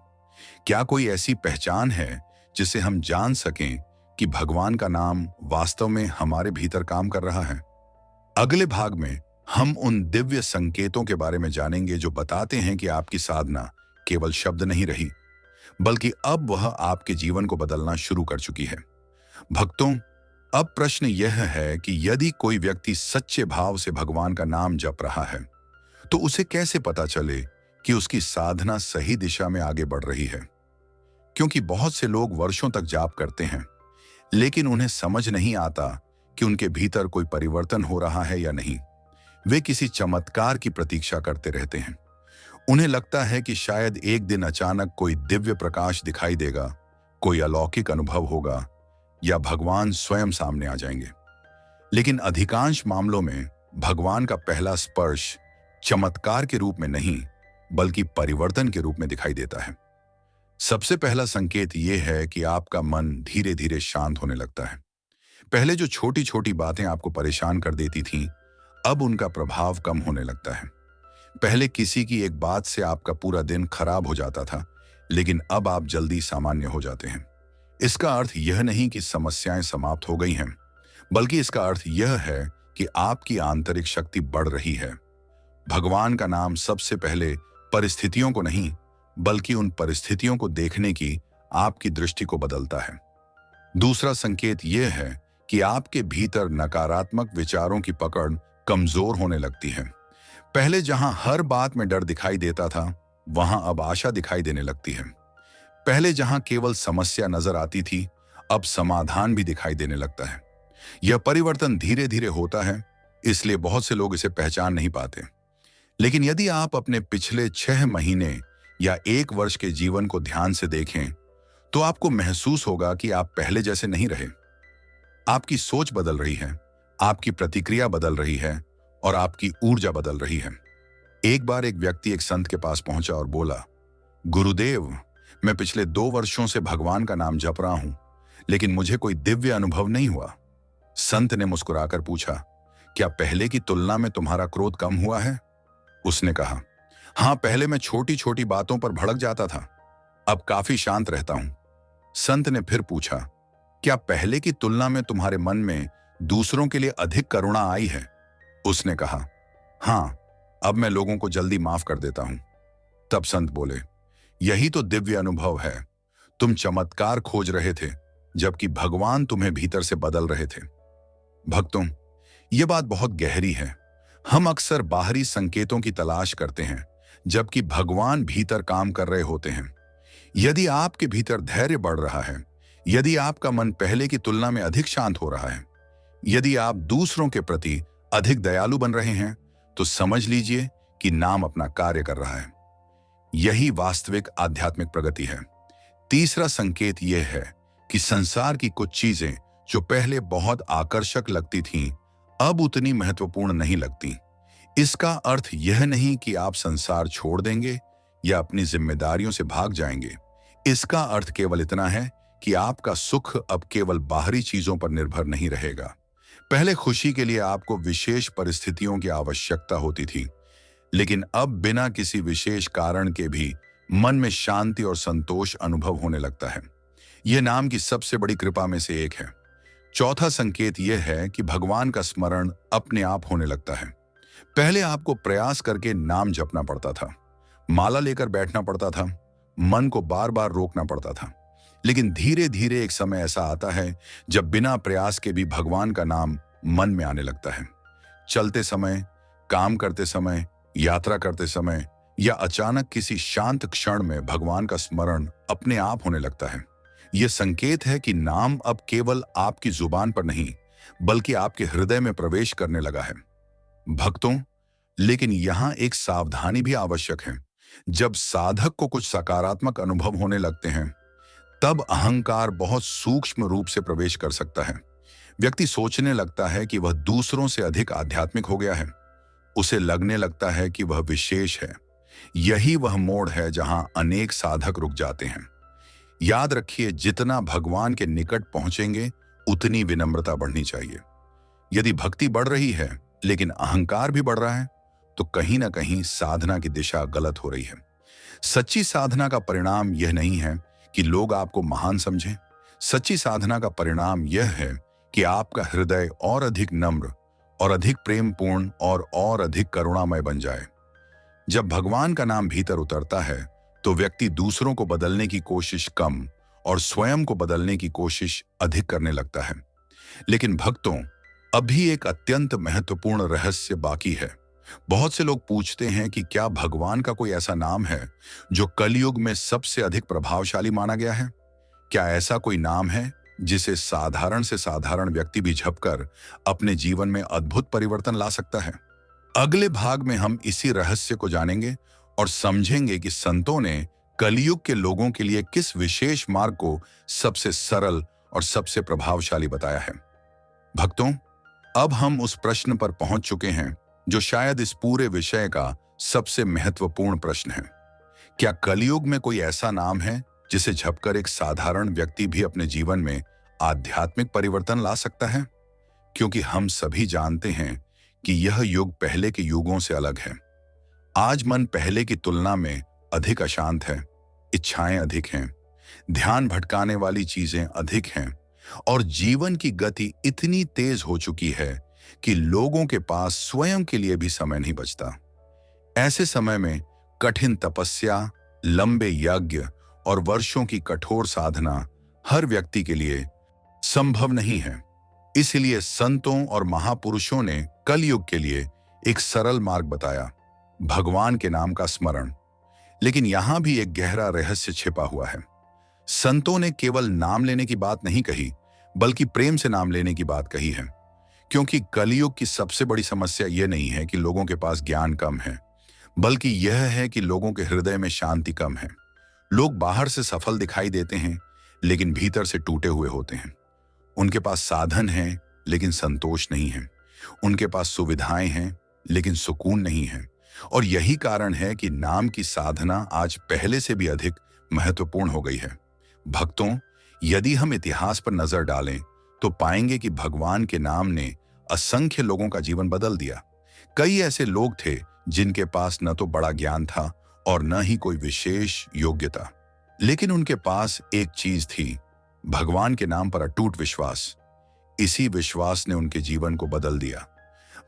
क्या कोई ऐसी पहचान है जिसे हम जान सकें कि भगवान का नाम वास्तव में हमारे भीतर काम कर रहा है? अगले भाग में हम उन दिव्य संकेतों के बारे में जानेंगे जो बताते हैं कि आपकी साधना केवल शब्द नहीं रही, बल्कि अब वह आपके जीवन को बदलना शुरू कर चुकी है। भक्तों, अब प्रश्न यह है कि यदि कोई व्यक्ति सच्चे भाव से भगवान का नाम जप रहा है तो उसे कैसे पता चले कि उसकी साधना सही दिशा में आगे बढ़ रही है? क्योंकि बहुत से लोग वर्षों तक जाप करते हैं, लेकिन उन्हें समझ नहीं आता कि उनके भीतर कोई परिवर्तन हो रहा है या नहीं। वे किसी चमत्कार की प्रतीक्षा करते रहते हैं। उन्हें लगता है कि शायद एक दिन अचानक कोई दिव्य प्रकाश दिखाई देगा, कोई अलौकिक अनुभव होगा, या भगवान स्वयं सामने आ जाएंगे। लेकिन अधिकांश मामलों में भगवान का पहला स्पर्श चमत्कार के रूप में नहीं, बल्कि परिवर्तन के रूप में दिखाई देता है। सबसे पहला संकेत यह है कि आपका मन धीरे धीरे शांत होने लगता है। पहले जो छोटी छोटी बातें आपको परेशान कर देती थीं, अब उनका प्रभाव कम होने लगता है। पहले किसी की एक बात से आपका पूरा दिन खराब हो जाता था, लेकिन अब आप जल्दी सामान्य हो जाते हैं। इसका अर्थ यह नहीं कि समस्याएं समाप्त हो गई हैं, बल्कि इसका अर्थ यह है कि आपकी आंतरिक शक्ति बढ़ रही है। भगवान का नाम सबसे पहले परिस्थितियों को नहीं, बल्कि उन परिस्थितियों को देखने की आपकी दृष्टि को बदलता है। दूसरा संकेत यह है कि आपके भीतर नकारात्मक विचारों की पकड़ कमजोर होने लगती है। पहले जहां हर बात में डर दिखाई देता था, वहां अब आशा दिखाई देने लगती है। पहले जहां केवल समस्या नजर आती थी, अब समाधान भी दिखाई देने लगता है। यह परिवर्तन धीरे धीरे होता है, इसलिए बहुत से लोग इसे पहचान नहीं पाते। लेकिन यदि आप अपने पिछले 6 महीने या 1 वर्ष के जीवन को ध्यान से देखें, तो आपको महसूस होगा कि आप पहले जैसे नहीं रहे। आपकी सोच बदल रही है, आपकी प्रतिक्रिया बदल रही है और आपकी ऊर्जा बदल रही है। एक बार एक व्यक्ति एक संत के पास पहुंचा और बोला, गुरुदेव, मैं पिछले 2 वर्षों से भगवान का नाम जप रहा हूं, लेकिन मुझे कोई दिव्य अनुभव नहीं हुआ। संत ने मुस्कुराकर पूछा, क्या पहले की तुलना में तुम्हारा क्रोध कम हुआ है? उसने कहा, हाँ, पहले मैं छोटी छोटी बातों पर भड़क जाता था, अब काफी शांत रहता हूं। संत ने फिर पूछा, क्या पहले की तुलना में तुम्हारे मन में दूसरों के लिए अधिक करुणा आई है? उसने कहा, हाँ, अब मैं लोगों को जल्दी माफ कर देता हूं। तब संत बोले, यही तो दिव्य अनुभव है। तुम चमत्कार खोज रहे थे, जबकि भगवान तुम्हें भीतर से बदल रहे थे। भक्तों, यह बात बहुत गहरी है। हम अक्सर बाहरी संकेतों की तलाश करते हैं, जबकि भगवान भीतर काम कर रहे होते हैं। यदि आपके भीतर धैर्य बढ़ रहा है, यदि आपका मन पहले की तुलना में अधिक शांत हो रहा है, यदि आप दूसरों के प्रति अधिक दयालु बन रहे हैं, तो समझ लीजिए कि नाम अपना कार्य कर रहा है। यही वास्तविक आध्यात्मिक प्रगति है। तीसरा संकेत यह है कि संसार की कुछ चीजें जो पहले बहुत आकर्षक लगती थीं, अब उतनी महत्वपूर्ण नहीं लगती। इसका अर्थ यह नहीं कि आप संसार छोड़ देंगे या अपनी जिम्मेदारियों से भाग जाएंगे। इसका अर्थ केवल इतना है कि आपका सुख अब केवल बाहरी चीजों पर निर्भर नहीं रहेगा। पहले खुशी के लिए आपको विशेष परिस्थितियों की आवश्यकता होती थी, लेकिन अब बिना किसी विशेष कारण के भी मन में शांति और संतोष अनुभव होने लगता है। यह नाम की सबसे बड़ी कृपा में से एक है। चौथा संकेत यह है कि भगवान का स्मरण अपने आप होने लगता है। पहले आपको प्रयास करके नाम जपना पड़ता था, माला लेकर बैठना पड़ता था, मन को बार बार रोकना पड़ता था। लेकिन धीरे धीरे एक समय ऐसा आता है जब बिना प्रयास के भी भगवान का नाम मन में आने लगता है। चलते समय, काम करते समय, यात्रा करते समय या अचानक किसी शांत क्षण में भगवान का स्मरण अपने आप होने लगता है। यह संकेत है कि नाम अब केवल आपकी जुबान पर नहीं, बल्कि आपके हृदय में प्रवेश करने लगा है। भक्तों, लेकिन यहां एक सावधानी भी आवश्यक है। जब साधक को कुछ सकारात्मक अनुभव होने लगते हैं, तब अहंकार बहुत सूक्ष्म रूप से प्रवेश कर सकता है। व्यक्ति सोचने लगता है कि वह दूसरों से अधिक आध्यात्मिक हो गया है। उसे लगने लगता है कि वह विशेष है। यही वह मोड़ है जहां अनेक साधक रुक जाते हैं। याद रखिए, जितना भगवान के निकट पहुंचेंगे, उतनी विनम्रता बढ़नी चाहिए। यदि भक्ति बढ़ रही है लेकिन अहंकार भी बढ़ रहा है, तो कहीं ना कहीं साधना की दिशा गलत हो रही है। सच्ची साधना का परिणाम यह नहीं है कि लोग आपको महान समझें। सच्ची साधना का परिणाम यह है कि आपका हृदय और अधिक नम्र और अधिक प्रेमपूर्ण और अधिक करुणामय बन जाए। जब भगवान का नाम भीतर उतरता है, तो व्यक्ति दूसरों को बदलने की कोशिश कम और स्वयं को बदलने की कोशिश अधिक करने लगता है। लेकिन भक्तों, अभी एक अत्यंत महत्वपूर्ण रहस्य बाकी है। बहुत से लोग पूछते हैं कि क्या भगवान का कोई ऐसा नाम है जो कलयुग में सबसे अधिक प्रभावशाली माना गया है? क्या ऐसा कोई नाम है जिसे साधारण से साधारण व्यक्ति भी झपकर अपने जीवन में अद्भुत परिवर्तन ला सकता है? अगले भाग में हम इसी रहस्य को जानेंगे और समझेंगे कि संतों ने कलयुग के लोगों के लिए किस विशेष मार्ग को सबसे सरल और सबसे प्रभावशाली बताया है। भक्तों, अब हम उस प्रश्न पर पहुंच चुके हैं जो शायद इस पूरे विषय का सबसे महत्वपूर्ण प्रश्न है। क्या कलयुग में कोई ऐसा नाम है जिसे झपकर एक साधारण व्यक्ति भी अपने जीवन में आध्यात्मिक परिवर्तन ला सकता है? क्योंकि हम सभी जानते हैं कि यह युग पहले के युगों से अलग है। आज मन पहले की तुलना में अधिक अशांत है, इच्छाएं अधिक हैं, ध्यान भटकाने वाली चीजें अधिक हैं और जीवन की गति इतनी तेज हो चुकी है कि लोगों के पास स्वयं के लिए भी समय नहीं बचता। ऐसे समय में कठिन तपस्या, लंबे यज्ञ और वर्षों की कठोर साधना हर व्यक्ति के लिए संभव नहीं है। इसलिए संतों और महापुरुषों ने कलयुग के लिए एक सरल मार्ग बताया, भगवान के नाम का स्मरण। लेकिन यहां भी एक गहरा रहस्य छिपा हुआ है। संतों ने केवल नाम लेने की बात नहीं कही, बल्कि प्रेम से नाम लेने की बात कही है। क्योंकि कलयुग की सबसे बड़ी समस्या यह नहीं है कि लोगों के पास ज्ञान कम है, बल्कि यह है कि लोगों के हृदय में शांति कम है। लोग बाहर से सफल दिखाई देते हैं, लेकिन भीतर से टूटे हुए होते हैं। उनके पास साधन हैं, लेकिन संतोष नहीं है। उनके पास सुविधाएं हैं, लेकिन सुकून नहीं है। और यही कारण है कि नाम की साधना आज पहले से भी अधिक महत्वपूर्ण हो गई है। भक्तों, यदि हम इतिहास पर नजर डालें तो पाएंगे कि भगवान के नाम ने असंख्य लोगों का जीवन बदल दिया। कई ऐसे लोग थे जिनके पास न तो बड़ा ज्ञान था और न ही कोई विशेष योग्यता, लेकिन उनके पास एक चीज थी, भगवान के नाम पर अटूट विश्वास। इसी विश्वास ने उनके जीवन को बदल दिया।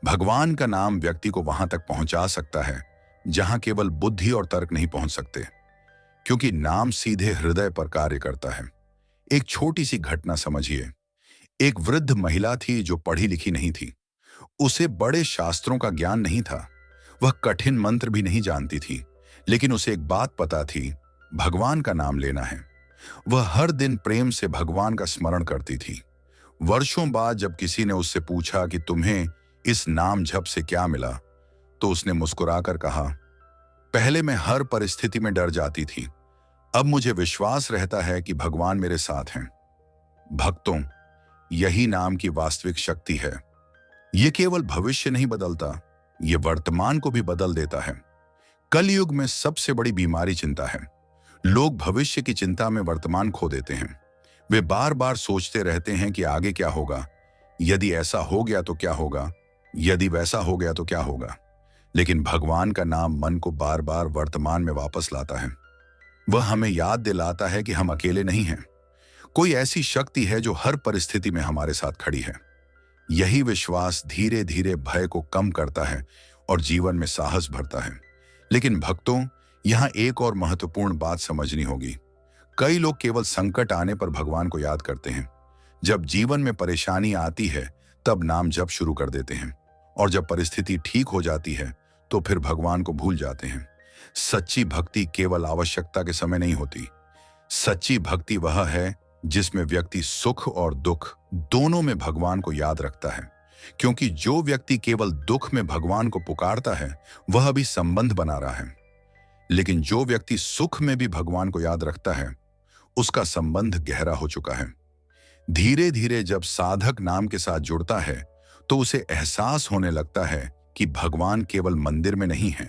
भगवान का नाम व्यक्ति को वहां तक पहुंचा सकता है जहां केवल बुद्धि और तर्क नहीं पहुंच सकते, क्योंकि नाम सीधे हृदय पर कार्य करता है। एक छोटी सी घटना समझिए। एक वृद्ध महिला थी जो पढ़ी लिखी नहीं थी। उसे बड़े शास्त्रों का ज्ञान नहीं था, वह कठिन मंत्र भी नहीं जानती थी, लेकिन उसे एक बात पता थी, भगवान का नाम लेना है। वह हर दिन प्रेम से भगवान का स्मरण करती थी। वर्षों बाद जब किसी ने उससे पूछा कि तुम्हें इस नाम जप से क्या मिला, तो उसने मुस्कुराकर कहा, पहले मैं हर परिस्थिति में डर जाती थी, अब मुझे विश्वास रहता है कि भगवान मेरे साथ हैं। भक्तों, यही नाम की वास्तविक शक्ति है। यह केवल भविष्य नहीं बदलता, यह वर्तमान को भी बदल देता है। कलयुग में सबसे बड़ी बीमारी चिंता है। लोग भविष्य की चिंता में वर्तमान खो देते हैं। वे बार बार सोचते रहते हैं कि आगे क्या होगा, यदि ऐसा हो गया तो क्या होगा, यदि वैसा हो गया तो क्या होगा। लेकिन भगवान का नाम मन को बार बार वर्तमान में वापस लाता है। वह हमें याद दिलाता है कि हम अकेले नहीं हैं। कोई ऐसी शक्ति है जो हर परिस्थिति में हमारे साथ खड़ी है। यही विश्वास धीरे धीरे भय को कम करता है और जीवन में साहस भरता है। लेकिन भक्तों, यहां एक और महत्वपूर्ण बात समझनी होगी। कई लोग केवल संकट आने पर भगवान को याद करते हैं। जब जीवन में परेशानी आती है तब नाम जप शुरू कर देते हैं, और जब परिस्थिति ठीक हो जाती है तो फिर भगवान को भूल जाते हैं। सच्ची भक्ति केवल आवश्यकता के समय नहीं होती। सच्ची भक्ति वह है जिसमें व्यक्ति सुख और दुख दोनों में भगवान को याद रखता है। क्योंकि जो व्यक्ति केवल दुख में भगवान को पुकारता है वह अभी संबंध बना रहा है, लेकिन जो व्यक्ति सुख में भी भगवान को याद रखता है उसका संबंध गहरा हो चुका है। धीरे धीरे जब साधक नाम के साथ जुड़ता है तो उसे एहसास होने लगता है कि भगवान केवल मंदिर में नहीं है,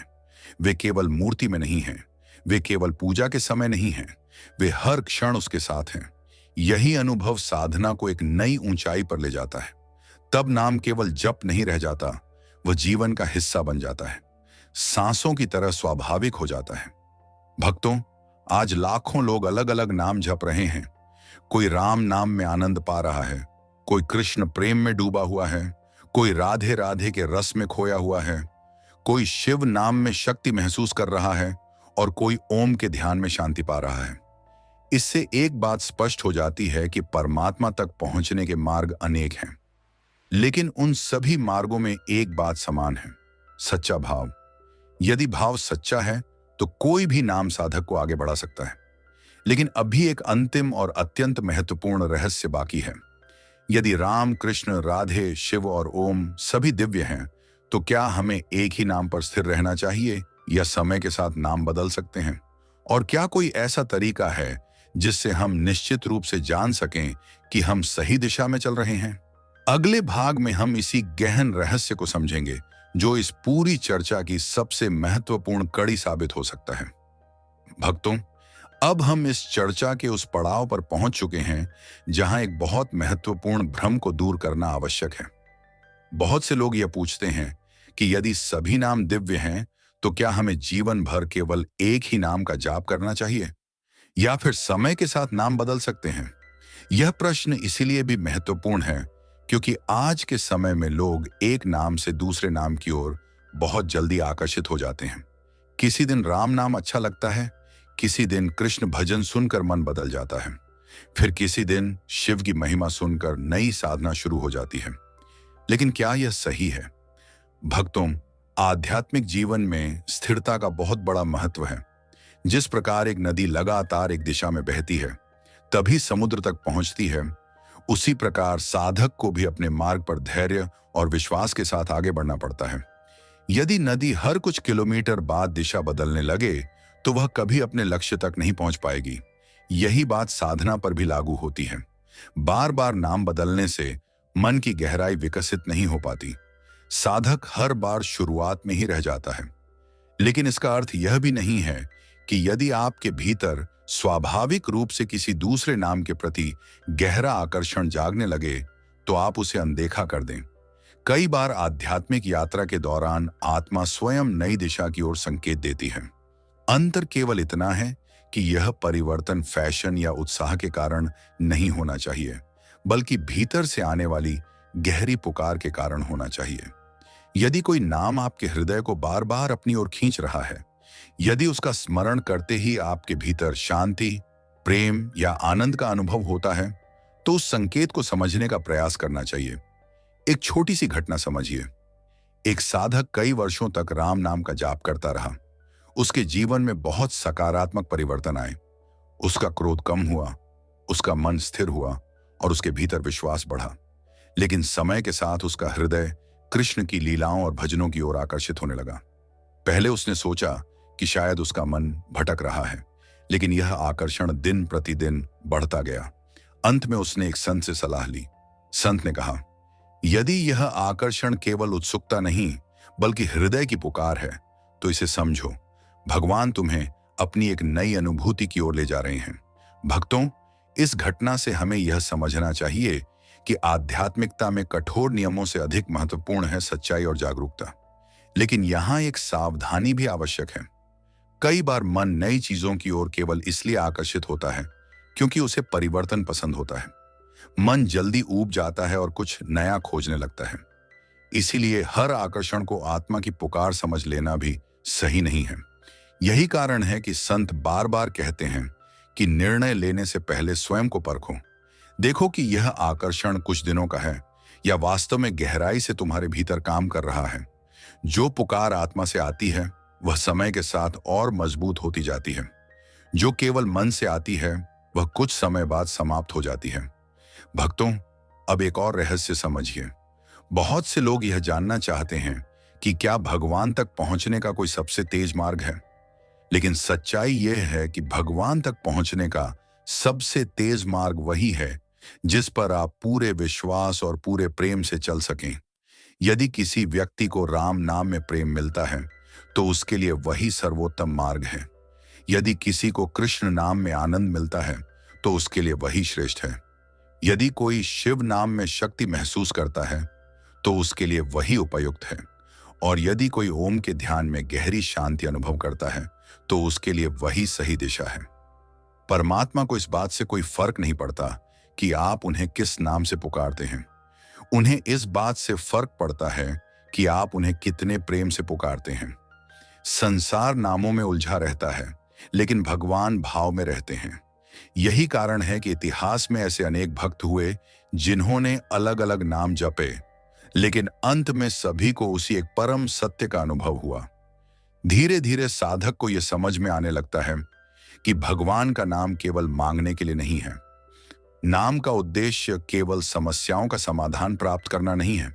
वे केवल मूर्ति में नहीं हैं, वे केवल पूजा के समय नहीं हैं, वे हर क्षण उसके साथ हैं। यही अनुभव साधना को एक नई ऊंचाई पर ले जाता है। तब नाम केवल जप नहीं रह जाता, वह जीवन का हिस्सा बन जाता है, सांसों की तरह स्वाभाविक हो जाता है। भक्तों, आज लाखों लोग अलग अलग नाम जप रहे हैं। कोई राम नाम में आनंद पा रहा है, कोई कृष्ण प्रेम में डूबा हुआ है, कोई राधे राधे के रस में खोया हुआ है, कोई शिव नाम में शक्ति महसूस कर रहा है और कोई ओम के ध्यान में शांति पा रहा है। इससे एक बात स्पष्ट हो जाती है कि परमात्मा तक पहुंचने के मार्ग अनेक हैं, लेकिन उन सभी मार्गों में एक बात समान है, सच्चा भाव। यदि भाव सच्चा है तो कोई भी नाम साधक को आगे बढ़ा सकता है। लेकिन अभी एक अंतिम और अत्यंत महत्वपूर्ण रहस्य बाकी है। यदि राम, कृष्ण, राधे, शिव और ओम सभी दिव्य हैं, तो क्या हमें एक ही नाम पर स्थिर रहना चाहिए या समय के साथ नाम बदल सकते हैं? और क्या कोई ऐसा तरीका है जिससे हम निश्चित रूप से जान सकें कि हम सही दिशा में चल रहे हैं। अगले भाग में हम इसी गहन रहस्य को समझेंगे जो इस पूरी चर्चा की सबसे महत्वपूर्ण कड़ी साबित हो सकता है। भक्तों, अब हम इस चर्चा के उस पड़ाव पर पहुंच चुके हैं जहां एक बहुत महत्वपूर्ण भ्रम को दूर करना आवश्यक है। बहुत से लोग यह पूछते हैं कि यदि सभी नाम दिव्य हैं तो क्या हमें जीवन भर केवल एक ही नाम का जाप करना चाहिए या फिर समय के साथ नाम बदल सकते हैं। यह प्रश्न इसीलिए भी महत्वपूर्ण है क्योंकि आज के समय में लोग एक नाम से दूसरे नाम की ओर बहुत जल्दी आकर्षित हो जाते हैं। किसी दिन राम नाम अच्छा लगता है, किसी दिन कृष्ण भजन सुनकर मन बदल जाता है, फिर किसी दिन शिव की महिमा सुनकर नई साधना शुरू हो जाती है। लेकिन क्या यह सही है? भक्तों, आध्यात्मिक जीवन में स्थिरता का बहुत बड़ा महत्व है। जिस प्रकार एक नदी लगातार एक दिशा में बहती है तभी समुद्र तक पहुंचती है, उसी प्रकार साधक को भी अपने मार्ग पर धैर्य और विश्वास के साथ आगे बढ़ना पड़ता है। यदि नदी हर कुछ किलोमीटर बाद दिशा बदलने लगे तो वह कभी अपने लक्ष्य तक नहीं पहुंच पाएगी। यही बात साधना पर भी लागू होती है। बार बार नाम बदलने से मन की गहराई विकसित नहीं हो पाती। साधक हर बार शुरुआत में ही रह जाता है। लेकिन इसका अर्थ यह भी नहीं है कि यदि आपके भीतर स्वाभाविक रूप से किसी दूसरे नाम के प्रति गहरा आकर्षण जागने लगे तो आप उसे अनदेखा कर दें। कई बार आध्यात्मिक यात्रा के दौरान आत्मा स्वयं नई दिशा की ओर संकेत देती है। अंतर केवल इतना है कि यह परिवर्तन फैशन या उत्साह के कारण नहीं होना चाहिए, बल्कि भीतर से आने वाली गहरी पुकार के कारण होना चाहिए। यदि कोई नाम आपके हृदय को बार बार अपनी ओर खींच रहा है, यदि उसका स्मरण करते ही आपके भीतर शांति, प्रेम या आनंद का अनुभव होता है, तो उस संकेत को समझने का प्रयास करना चाहिए। एक छोटी सी घटना समझिए। एक साधक कई वर्षों तक राम नाम का जाप करता रहा। उसके जीवन में बहुत सकारात्मक परिवर्तन आए। उसका क्रोध कम हुआ, उसका मन स्थिर हुआ और उसके भीतर विश्वास बढ़ा। लेकिन समय के साथ उसका हृदय कृष्ण की लीलाओं और भजनों की ओर आकर्षित होने लगा। पहले उसने सोचा कि शायद उसका मन भटक रहा है, लेकिन यह आकर्षण दिन प्रतिदिन बढ़ता गया। अंत में उसने एक संत से सलाह ली। संत ने कहा, यदि यह आकर्षण केवल उत्सुकता नहीं बल्कि हृदय की पुकार है तो इसे समझो। भगवान तुम्हें अपनी एक नई अनुभूति की ओर ले जा रहे हैं। भक्तों, इस घटना से हमें यह समझना चाहिए कि आध्यात्मिकता में कठोर नियमों से अधिक महत्वपूर्ण है सच्चाई और जागरूकता। लेकिन यहां एक सावधानी भी आवश्यक है। कई बार मन नई चीजों की ओर केवल इसलिए आकर्षित होता है क्योंकि उसे परिवर्तन पसंद होता है। मन जल्दी ऊब जाता है और कुछ नया खोजने लगता है। इसीलिए हर आकर्षण को आत्मा की पुकार समझ लेना भी सही नहीं है। यही कारण है कि संत बार बार कहते हैं कि निर्णय लेने से पहले स्वयं को परखो। देखो कि यह आकर्षण कुछ दिनों का है या वास्तव में गहराई से तुम्हारे भीतर काम कर रहा है। जो पुकार आत्मा से आती है वह समय के साथ और मजबूत होती जाती है। जो केवल मन से आती है वह कुछ समय बाद समाप्त हो जाती है। भक्तों, अब एक और रहस्य समझिए। बहुत से लोग यह जानना चाहते हैं कि क्या भगवान तक पहुंचने का कोई सबसे तेज मार्ग है। लेकिन सच्चाई यह है कि भगवान तक पहुंचने का सबसे तेज मार्ग वही है जिस पर आप पूरे विश्वास और पूरे प्रेम से चल सकें। यदि किसी व्यक्ति को राम नाम में प्रेम मिलता है तो उसके लिए वही सर्वोत्तम मार्ग है। यदि किसी को कृष्ण नाम में आनंद मिलता है तो उसके लिए वही श्रेष्ठ है। यदि कोई शिव नाम में शक्ति महसूस करता है तो उसके लिए वही उपयुक्त है। और यदि कोई ओम के ध्यान में गहरी शांति अनुभव करता है तो उसके लिए वही सही दिशा है। परमात्मा को इस बात से कोई फर्क नहीं पड़ता कि आप उन्हें किस नाम से पुकारते हैं। उन्हें इस बात से फर्क पड़ता है कि आप उन्हें कितने प्रेम से पुकारते हैं। संसार नामों में उलझा रहता है, लेकिन भगवान भाव में रहते हैं। यही कारण है कि इतिहास में ऐसे अनेक भक्त हुए जिन्होंने अलग अलग नाम जपे, लेकिन अंत में सभी को उसी एक परम सत्य का अनुभव हुआ। धीरे धीरे साधक को यह समझ में आने लगता है कि भगवान का नाम केवल मांगने के लिए नहीं है। नाम का उद्देश्य केवल समस्याओं का समाधान प्राप्त करना नहीं है।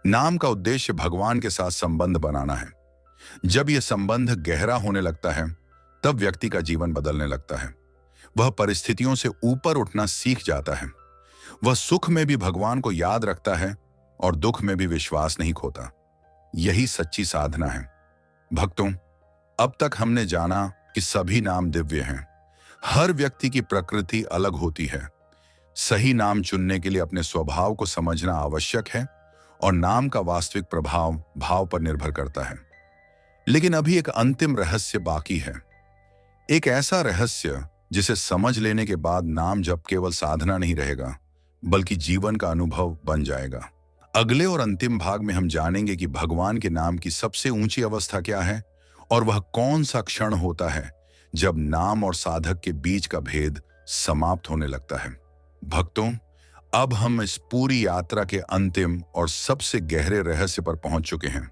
नाम का उद्देश्य भगवान के साथ संबंध बनाना है। जब यह संबंध गहरा होने लगता है तब व्यक्ति का जीवन बदलने लगता है। वह परिस्थितियों से ऊपर उठना सीख जाता है। वह सुख में भी भगवान को याद रखता है और दुख में भी विश्वास नहीं खोता। यही सच्ची साधना है। भक्तों, अब तक हमने जाना कि सभी नाम दिव्य हैं। हर व्यक्ति की प्रकृति अलग होती है। सही नाम चुनने के लिए अपने स्वभाव को समझना आवश्यक है और नाम का वास्तविक प्रभाव भाव पर निर्भर करता है। लेकिन अभी एक अंतिम रहस्य बाकी है। एक ऐसा रहस्य जिसे समझ लेने के बाद नाम जप केवल साधना नहीं रहेगा, बल्कि जीवन का अनुभव बन जाएगा। अगले और अंतिम भाग में हम जानेंगे कि भगवान के नाम की सबसे ऊंची अवस्था क्या है और वह कौन सा क्षण होता है जब नाम और साधक के बीच का भेद समाप्त होने लगता है। भक्तों, अब हम इस पूरी यात्रा के अंतिम और सबसे गहरे रहस्य पर पहुंच चुके हैं।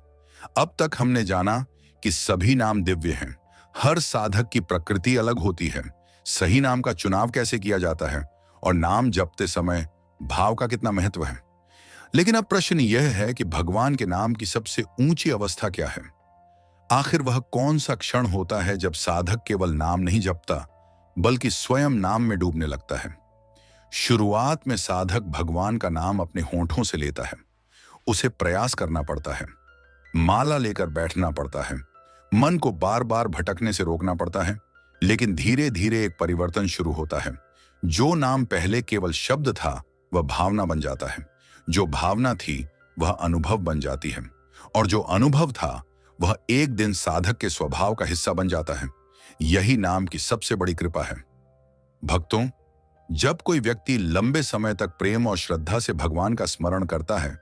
अब तक हमने जाना कि सभी नाम दिव्य हैं। हर साधक की प्रकृति अलग होती है। सही नाम का चुनाव कैसे किया जाता है और नाम जपते समय भाव का कितना महत्व है। लेकिन अब प्रश्न यह है कि भगवान के नाम की सबसे ऊंची अवस्था क्या है। आखिर वह कौन सा क्षण होता है जब साधक केवल नाम नहीं जपता, बल्कि स्वयं नाम में डूबने लगता है। शुरुआत में साधक भगवान का नाम अपने होंठों से लेता है। उसे प्रयास करना पड़ता है, माला लेकर बैठना पड़ता है, मन को बार बार भटकने से रोकना पड़ता है। लेकिन धीरे धीरे एक परिवर्तन शुरू होता है। जो नाम पहले केवल शब्द था, वह भावना बन जाता है। जो भावना थी, वह अनुभव बन जाती है। और जो अनुभव था, वह एक दिन साधक के स्वभाव का हिस्सा बन जाता है। यही नाम की सबसे बड़ी कृपा है। भक्तों, जब कोई व्यक्ति लंबे समय तक प्रेम और श्रद्धा से भगवान का स्मरण करता है,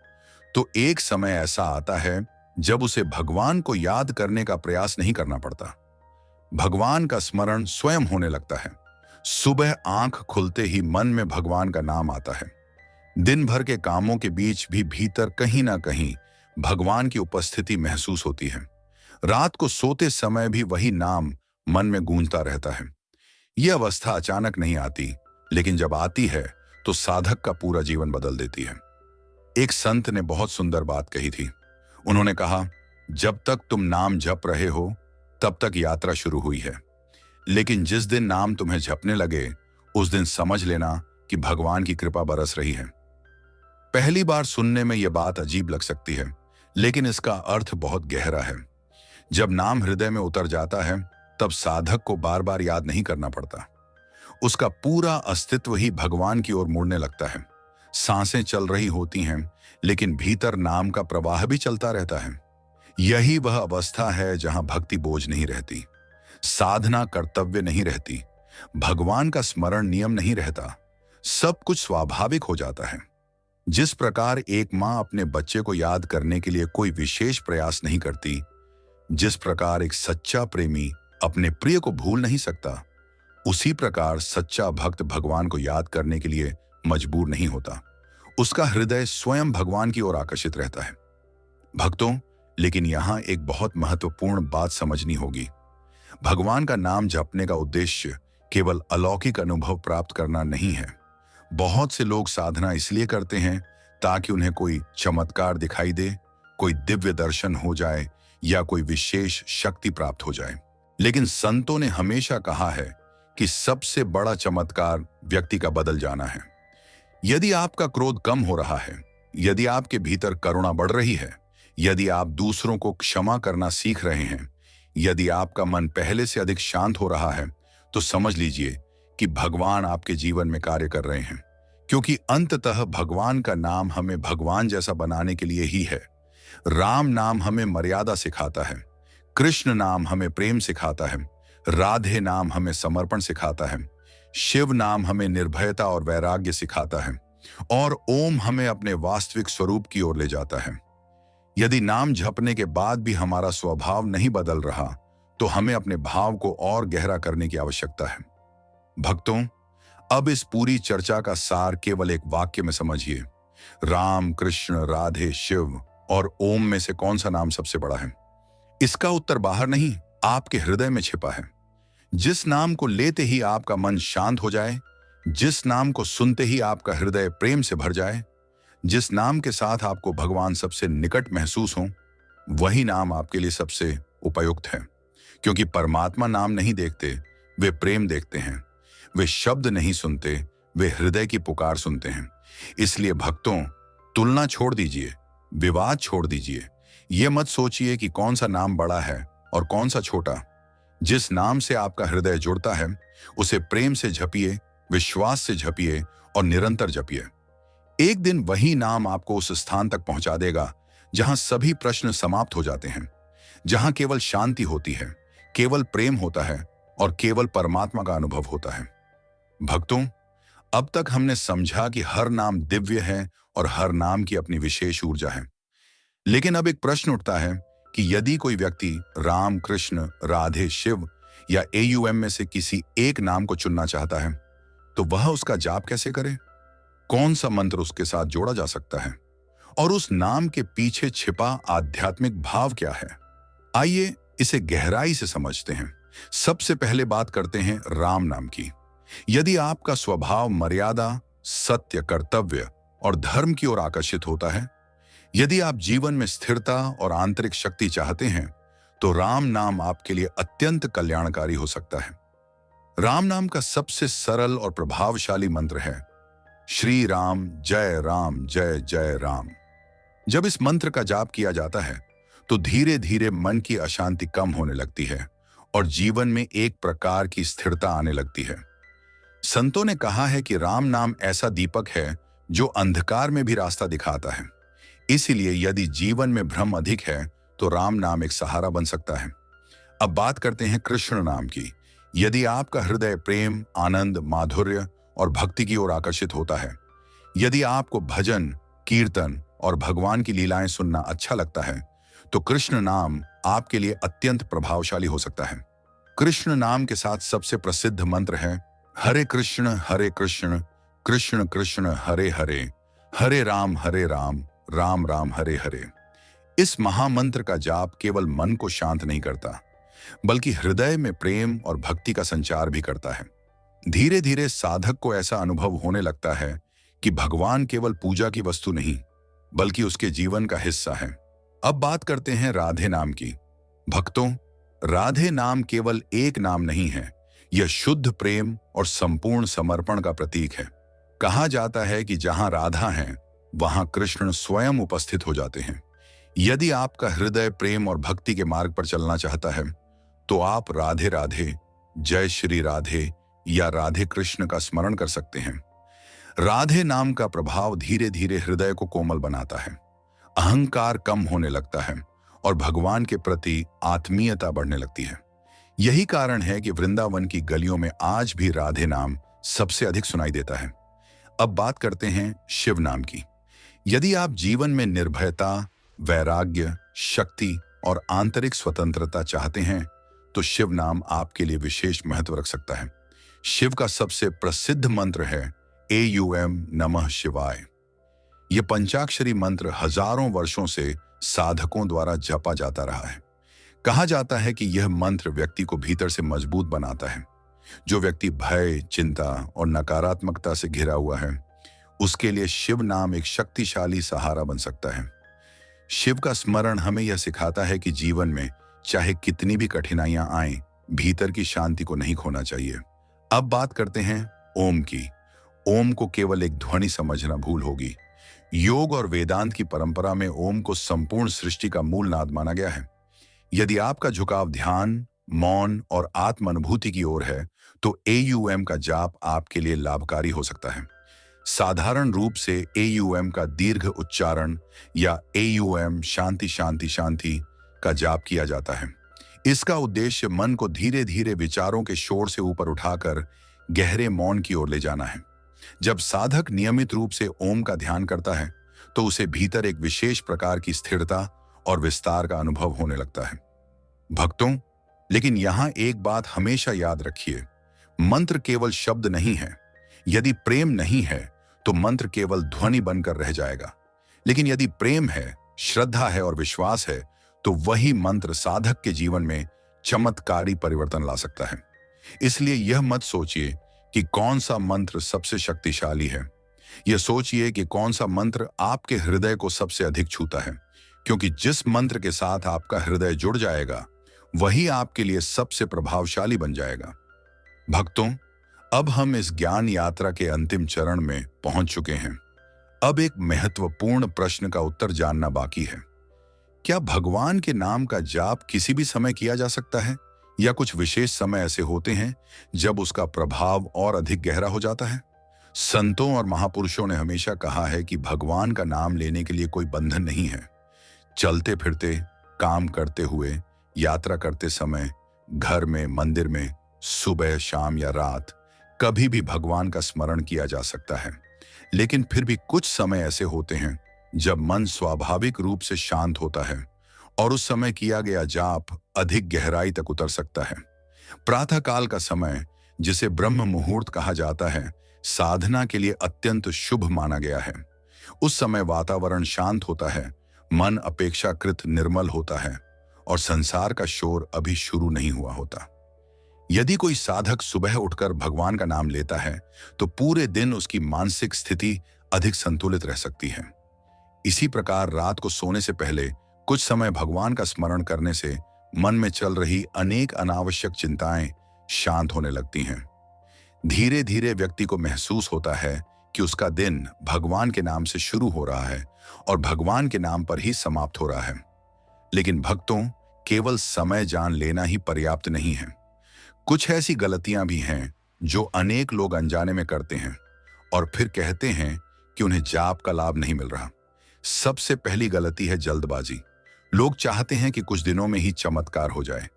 तो एक समय ऐसा आता है जब उसे भगवान को याद करने का प्रयास नहीं करना पड़ता। भगवान का स्मरण स्वयं होने लगता है। सुबह आंख खुलते ही मन में भगवान का नाम आता है। दिन भर के कामों के बीच भी भीतर कहीं ना कहीं भगवान की उपस्थिति महसूस होती है। रात को सोते समय भी वही नाम मन में गूंजता रहता है। यह अवस्था अचानक नहीं आती, लेकिन जब आती है तो साधक का पूरा जीवन बदल देती है। एक संत ने बहुत सुंदर बात कही थी। उन्होंने कहा, जब तक तुम नाम जप रहे हो तब तक यात्रा शुरू हुई है, लेकिन जिस दिन नाम तुम्हें जपने लगे, उस दिन समझ लेना कि भगवान की कृपा बरस रही है। पहली बार सुनने में यह बात अजीब लग सकती है, लेकिन इसका अर्थ बहुत गहरा है। जब नाम हृदय में उतर जाता है, तब साधक को बार बार याद नहीं करना पड़ता। उसका पूरा अस्तित्व ही भगवान की ओर मुड़ने लगता है। सांसें चल रही होती हैं, लेकिन भीतर नाम का प्रवाह भी चलता रहता है। यही वह अवस्था है जहां भक्ति बोझ नहीं रहती, साधना कर्तव्य नहीं रहती, भगवान का स्मरण नियम नहीं रहता। सब कुछ स्वाभाविक हो जाता है। जिस प्रकार एक मां अपने बच्चे को याद करने के लिए कोई विशेष प्रयास नहीं करती, जिस प्रकार एक सच्चा प्रेमी अपने प्रिय को भूल नहीं सकता, उसी प्रकार सच्चा भक्त भगवान को याद करने के लिए मजबूर नहीं होता। उसका हृदय स्वयं भगवान की ओर आकर्षित रहता है। भक्तों, लेकिन यहां एक बहुत महत्वपूर्ण बात समझनी होगी। भगवान का नाम जपने का उद्देश्य केवल अलौकिक अनुभव प्राप्त करना नहीं है। बहुत से लोग साधना इसलिए करते हैं ताकि उन्हें कोई चमत्कार दिखाई दे, कोई दिव्य दर्शन हो जाए या कोई विशेष शक्ति प्राप्त हो जाए। लेकिन संतों ने हमेशा कहा है कि सबसे बड़ा चमत्कार व्यक्ति का बदल जाना है। यदि आपका क्रोध कम हो रहा है, यदि आपके भीतर करुणा बढ़ रही है, यदि आप दूसरों को क्षमा करना सीख रहे हैं, यदि आपका मन पहले से अधिक शांत हो रहा है, तो समझ लीजिए कि भगवान आपके जीवन में कार्य कर रहे हैं। क्योंकि अंततः भगवान का नाम हमें भगवान जैसा बनाने के लिए ही है। राम नाम हमें मर्यादा सिखाता है, कृष्ण नाम हमें प्रेम सिखाता है, राधे नाम हमें समर्पण सिखाता है, शिव नाम हमें निर्भयता और वैराग्य सिखाता है, और ओम हमें अपने वास्तविक स्वरूप की ओर ले जाता है। यदि नाम जपने के बाद भी हमारा स्वभाव नहीं बदल रहा, तो हमें अपने भाव को और गहरा करने की आवश्यकता है। भक्तों, अब इस पूरी चर्चा का सार केवल एक वाक्य में समझिए। राम, कृष्ण, राधे, शिव और ओम में से कौन सा नाम सबसे बड़ा है? इसका उत्तर बाहर नहीं, आपके हृदय में छिपा है। जिस नाम को लेते ही आपका मन शांत हो जाए, जिस नाम को सुनते ही आपका हृदय प्रेम से भर जाए, जिस नाम के साथ आपको भगवान सबसे निकट महसूस हो, वही नाम आपके लिए सबसे उपयुक्त है। क्योंकि परमात्मा नाम नहीं देखते, वे प्रेम देखते हैं। वे शब्द नहीं सुनते, वे हृदय की पुकार सुनते हैं। इसलिए भक्तों, तुलना छोड़ दीजिए, विवाद छोड़ दीजिए। ये मत सोचिए कि कौन सा नाम बड़ा है और कौन सा छोटा। जिस नाम से आपका हृदय जुड़ता है, उसे प्रेम से जपिए, विश्वास से जपिए और निरंतर जपिए। एक दिन वही नाम आपको उस स्थान तक पहुंचा देगा जहां सभी प्रश्न समाप्त हो जाते हैं, जहां केवल शांति होती है, केवल प्रेम होता है और केवल परमात्मा का अनुभव होता है। भक्तों, अब तक हमने समझा कि हर नाम दिव्य है और हर नाम की अपनी विशेष ऊर्जा है। लेकिन अब एक प्रश्न उठता है कि यदि कोई व्यक्ति राम, कृष्ण, राधे, शिव या AUM में से किसी एक नाम को चुनना चाहता है, तो वह उसका जाप कैसे करे? कौन सा मंत्र उसके साथ जोड़ा जा सकता है? और उस नाम के पीछे छिपा आध्यात्मिक भाव क्या है? आइए इसे गहराई से समझते हैं। सबसे पहले बात करते हैं राम नाम की। यदि आपका स्वभाव मर्यादा, सत्य, कर्तव्य और धर्म की ओर आकर्षित होता है, यदि आप जीवन में स्थिरता और आंतरिक शक्ति चाहते हैं, तो राम नाम आपके लिए अत्यंत कल्याणकारी हो सकता है। राम नाम का सबसे सरल और प्रभावशाली मंत्र है श्री राम जय जय राम। जब इस मंत्र का जाप किया जाता है, तो धीरे धीरे मन की अशांति कम होने लगती है और जीवन में एक प्रकार की स्थिरता आने लगती है। संतों ने कहा है कि राम नाम ऐसा दीपक है जो अंधकार में भी रास्ता दिखाता है। इसीलिए यदि जीवन में भ्रम अधिक है, तो राम नाम एक सहारा बन सकता है। अब बात करते हैं कृष्ण नाम की। यदि आपका हृदय प्रेम, आनंद, माधुर्य और भक्ति की ओर आकर्षित होता है, यदि आपको भजन, कीर्तन और भगवान की लीलाएं सुनना अच्छा लगता है, तो कृष्ण नाम आपके लिए अत्यंत प्रभावशाली हो सकता है। कृष्ण नाम के साथ सबसे प्रसिद्ध मंत्र है हरे कृष्ण कृष्ण कृष्ण हरे हरे, हरे राम राम राम हरे हरे। इस महामंत्र का जाप केवल मन को शांत नहीं करता, बल्कि हृदय में प्रेम और भक्ति का संचार भी करता है। धीरे धीरे साधक को ऐसा अनुभव होने लगता है कि भगवान केवल पूजा की वस्तु नहीं, बल्कि उसके जीवन का हिस्सा है। अब बात करते हैं राधे नाम की। भक्तों, राधे नाम केवल एक नाम नहीं है, यह शुद्ध प्रेम और संपूर्ण समर्पण का प्रतीक है। कहा जाता है कि जहां राधा है, वहां कृष्ण स्वयं उपस्थित हो जाते हैं। यदि आपका हृदय प्रेम और भक्ति के मार्ग पर चलना चाहता है, तो आप राधे राधे, जय श्री राधे या राधे कृष्ण का स्मरण कर सकते हैं। राधे नाम का प्रभाव धीरे धीरे हृदय को कोमल बनाता है, अहंकार कम होने लगता है और भगवान के प्रति आत्मीयता बढ़ने लगती है। यही कारण है कि वृंदावन की गलियों में आज भी राधे नाम सबसे अधिक सुनाई देता है। अब बात करते हैं शिव नाम की। यदि आप जीवन में निर्भयता, वैराग्य, शक्ति और आंतरिक स्वतंत्रता चाहते हैं, तो शिव नाम आपके लिए विशेष महत्व रख सकता है। शिव का सबसे प्रसिद्ध मंत्र है AUM नमः शिवाय। यह पंचाक्षरी मंत्र हजारों वर्षों से साधकों द्वारा जपा जाता रहा है। कहा जाता है कि यह मंत्र व्यक्ति को भीतर से मजबूत बनाता है। जो व्यक्ति भय, चिंता और नकारात्मकता से घिरा हुआ है, उसके लिए शिव नाम एक शक्तिशाली सहारा बन सकता है। शिव का स्मरण हमें यह सिखाता है कि जीवन में चाहे कितनी भी कठिनाइयां आएं, भीतर की शांति को नहीं खोना चाहिए। अब बात करते हैं ओम की। ओम को केवल एक ध्वनि समझना भूल होगी। योग और वेदांत की परंपरा में ओम को संपूर्ण सृष्टि का मूल नाद माना गया है। यदि आपका झुकाव ध्यान, मौन और आत्म अनुभूति की ओर है, तो AUM का जाप आपके लिए लाभकारी हो सकता है। साधारण रूप से AUM का दीर्घ उच्चारण या AUM शांति शांति शांति का जाप किया जाता है। इसका उद्देश्य मन को धीरे धीरे विचारों के शोर से ऊपर उठाकर गहरे मौन की ओर ले जाना है। जब साधक नियमित रूप से ओम का ध्यान करता है, तो उसे भीतर एक विशेष प्रकार की स्थिरता और विस्तार का अनुभव होने लगता है। भक्तों, लेकिन यहां एक बात हमेशा याद रखिए, मंत्र केवल शब्द नहीं है। यदि प्रेम नहीं है, तो मंत्र केवल ध्वनि बनकर रह जाएगा। लेकिन यदि प्रेम है, श्रद्धा है और विश्वास है, तो वही मंत्र साधक के जीवन में चमत्कारी परिवर्तन ला सकता है। इसलिए यह मत सोचिए कि कौन सा मंत्र सबसे शक्तिशाली है। यह सोचिए कि कौन सा मंत्र आपके हृदय को सबसे अधिक छूता है, क्योंकि जिस मंत्र के साथ आपका हृदय जुड़ जाएगा, वही आपके लिए सबसे प्रभावशाली बन जाएगा। भक्तों, अब हम इस ज्ञान यात्रा के अंतिम चरण में पहुंच चुके हैं। अब एक महत्वपूर्ण प्रश्न का उत्तर जानना बाकी है। क्या भगवान के नाम का जाप किसी भी समय किया जा सकता है, या कुछ विशेष समय ऐसे होते हैं जब उसका प्रभाव और अधिक गहरा हो जाता है? संतों और महापुरुषों ने हमेशा कहा है कि भगवान का नाम लेने के लिए कोई बंधन नहीं है। चलते फिरते, काम करते हुए, यात्रा करते समय, घर में, मंदिर में, सुबह, शाम या रात, कभी भी भगवान का स्मरण किया जा सकता है। लेकिन फिर भी कुछ समय ऐसे होते हैं जब मन स्वाभाविक रूप से शांत होता है और उस समय किया गया जाप अधिक गहराई तक उतर सकता है। प्रातःकाल का समय, जिसे ब्रह्म मुहूर्त कहा जाता है, साधना के लिए अत्यंत शुभ माना गया है। उस समय वातावरण शांत होता है, मन अपेक्षाकृत निर्मल होता है और संसार का शोर अभी शुरू नहीं हुआ होता। यदि कोई साधक सुबह उठकर भगवान का नाम लेता है तो पूरे दिन उसकी मानसिक स्थिति अधिक संतुलित रह सकती है। इसी प्रकार रात को सोने से पहले कुछ समय भगवान का स्मरण करने से मन में चल रही अनेक अनावश्यक चिंताएं शांत होने लगती हैं। धीरे धीरे व्यक्ति को महसूस होता है कि उसका दिन भगवान के नाम से शुरू हो रहा है और भगवान के नाम पर ही समाप्त हो रहा है। लेकिन भक्तों, केवल समय जान लेना ही पर्याप्त नहीं है। कुछ ऐसी गलतियां भी हैं जो अनेक लोग अनजाने में करते हैं और फिर कहते हैं कि उन्हें जाप का लाभ नहीं मिल रहा। सबसे पहली गलती है जल्दबाजी। लोग चाहते हैं कि कुछ दिनों में ही चमत्कार हो जाए,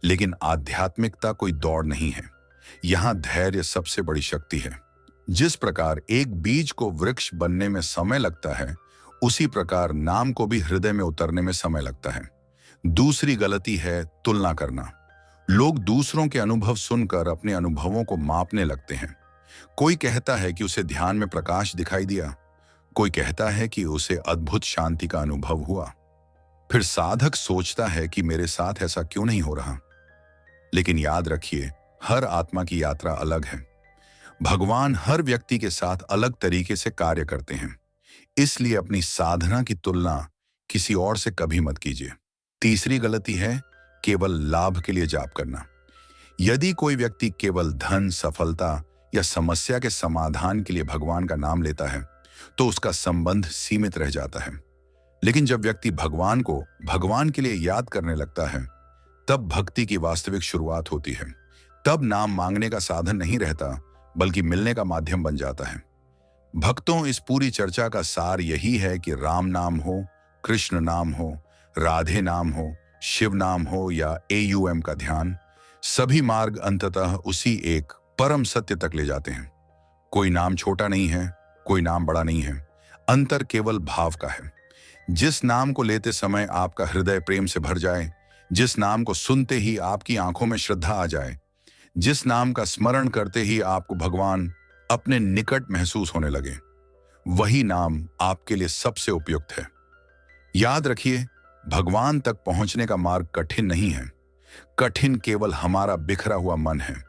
लेकिन आध्यात्मिकता कोई दौड़ नहीं है। यहां धैर्य सबसे बड़ी शक्ति है। जिस प्रकार एक बीज को वृक्ष बनने में समय लगता है, उसी प्रकार नाम को भी हृदय में उतरने में समय लगता है। दूसरी गलती है तुलना करना। लोग दूसरों के अनुभव सुनकर अपने अनुभवों को मापने लगते हैं। कोई कहता है कि उसे ध्यान में प्रकाश दिखाई दिया, कोई कहता है कि उसे अद्भुत शांति का अनुभव हुआ। फिर साधक सोचता है कि मेरे साथ ऐसा क्यों नहीं हो रहा। लेकिन याद रखिए, हर आत्मा की यात्रा अलग है। भगवान हर व्यक्ति के साथ अलग तरीके से कार्य करते हैं। इसलिए अपनी साधना की तुलना किसी और से कभी मत कीजिए। तीसरी गलती है केवल लाभ के लिए जाप करना। यदि कोई व्यक्ति केवल धन, सफलता या समस्या के समाधान के लिए भगवान का नाम लेता है तो उसका संबंध सीमित रह जाता है। लेकिन जब व्यक्ति भगवान को भगवान के लिए याद करने लगता है, तब भक्ति की वास्तविक शुरुआत होती है। तब नाम मांगने का साधन नहीं रहता, बल्कि मिलने का माध्यम बन जाता है। भक्तों, इस पूरी चर्चा का सार यही है कि राम नाम हो, कृष्ण नाम हो, राधे नाम हो, शिव नाम हो या AUM का ध्यान, सभी मार्ग अंततः उसी एक परम सत्य तक ले जाते हैं। कोई नाम छोटा नहीं है, कोई नाम बड़ा नहीं है। अंतर केवल भाव का है। जिस नाम को लेते समय आपका हृदय प्रेम से भर जाए, जिस नाम को सुनते ही आपकी आंखों में श्रद्धा आ जाए, जिस नाम का स्मरण करते ही आपको भगवान अपने निकट महसूस होने लगे, वही नाम आपके लिए सबसे उपयुक्त है। याद रखिए, भगवान तक पहुंचने का मार्ग कठिन नहीं है। कठिन केवल हमारा बिखरा हुआ मन है।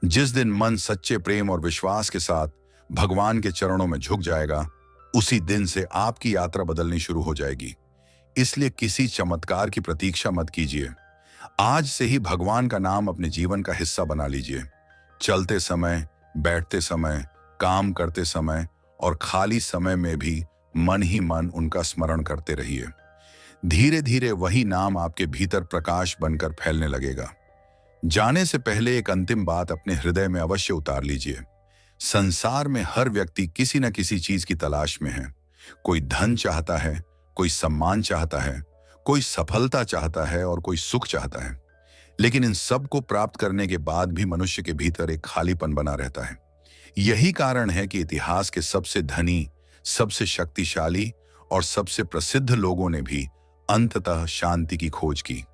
जिस दिन मन सच्चे प्रेम और विश्वास के साथ भगवान के चरणों में झुक जाएगा, उसी दिन से आपकी यात्रा बदलनी शुरू हो जाएगी। इसलिए किसी चमत्कार की प्रतीक्षा मत कीजिए। आज से ही भगवान का नाम अपने जीवन का हिस्सा बना लीजिए। चलते समय, बैठते समय, काम करते समय और खाली समय में भी मन ही मन उनका स्मरण करते रहिए। धीरे धीरे वही नाम आपके भीतर प्रकाश बनकर फैलने लगेगा। जाने से पहले एक अंतिम बात अपने हृदय में अवश्य उतार लीजिए। संसार में हर व्यक्ति किसी न किसी चीज की तलाश में है। कोई धन चाहता है, कोई सम्मान चाहता है, कोई सफलता चाहता है और कोई सुख चाहता है। लेकिन इन सब को प्राप्त करने के बाद भी मनुष्य के भीतर एक खालीपन बना रहता है। यही कारण है कि इतिहास के सबसे धनी, सबसे शक्तिशाली और सबसे प्रसिद्ध लोगों ने भी अंततः शांति की खोज की,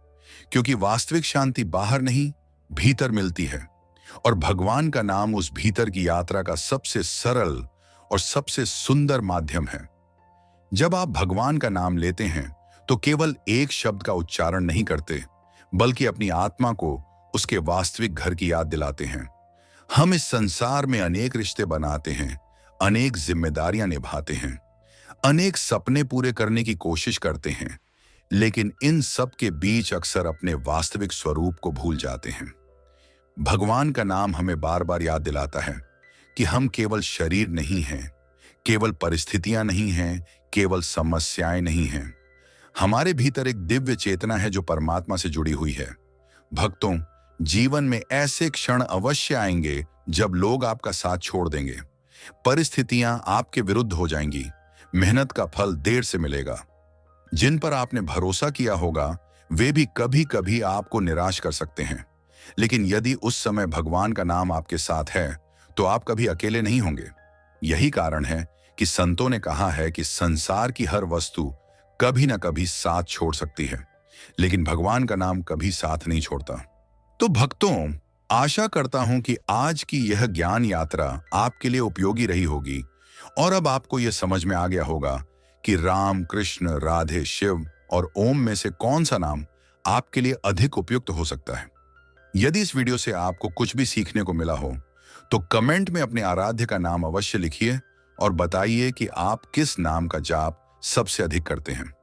क्योंकि वास्तविक शांति बाहर नहीं, भीतर मिलती है। और भगवान का नाम उस भीतर की यात्रा का सबसे सरल और सबसे सुंदर माध्यम है। जब आप भगवान का नाम लेते हैं तो केवल एक शब्द का उच्चारण नहीं करते, बल्कि अपनी आत्मा को उसके वास्तविक घर की याद दिलाते हैं। हम इस संसार में अनेक रिश्ते बनाते हैं, अनेक जिम्मेदारियां निभाते हैं, अनेक सपने पूरे करने की कोशिश करते हैं, लेकिन इन सब के बीच अक्सर अपने वास्तविक स्वरूप को भूल जाते हैं। भगवान का नाम हमें बार बार याद दिलाता है कि हम केवल शरीर नहीं हैं, केवल परिस्थितियां नहीं हैं, केवल समस्याएं नहीं हैं। हमारे भीतर एक दिव्य चेतना है जो परमात्मा से जुड़ी हुई है। भक्तों, जीवन में ऐसे क्षण अवश्य आएंगे जब लोग आपका साथ छोड़ देंगे, परिस्थितियां आपके विरुद्ध हो जाएंगी, मेहनत का फल देर से मिलेगा। जिन पर आपने भरोसा किया होगा वे भी कभी कभी आपको निराश कर सकते हैं। लेकिन यदि उस समय भगवान का नाम आपके साथ है तो आप कभी अकेले नहीं होंगे। यही कारण है कि संतों ने कहा है कि संसार की हर वस्तु कभी ना कभी साथ छोड़ सकती है, लेकिन भगवान का नाम कभी साथ नहीं छोड़ता। तो भक्तों, आशा करता हूं कि आज की यह ज्ञान यात्रा आपके लिए उपयोगी रही होगी और अब आपको यह समझ में आ गया होगा कि राम, कृष्ण, राधे, शिव और ओम में से कौन सा नाम आपके लिए अधिक उपयुक्त हो सकता है। यदि इस वीडियो से आपको कुछ भी सीखने को मिला हो तो कमेंट में अपने आराध्य का नाम अवश्य लिखिए और बताइए कि आप किस नाम का जाप सबसे अधिक करते हैं।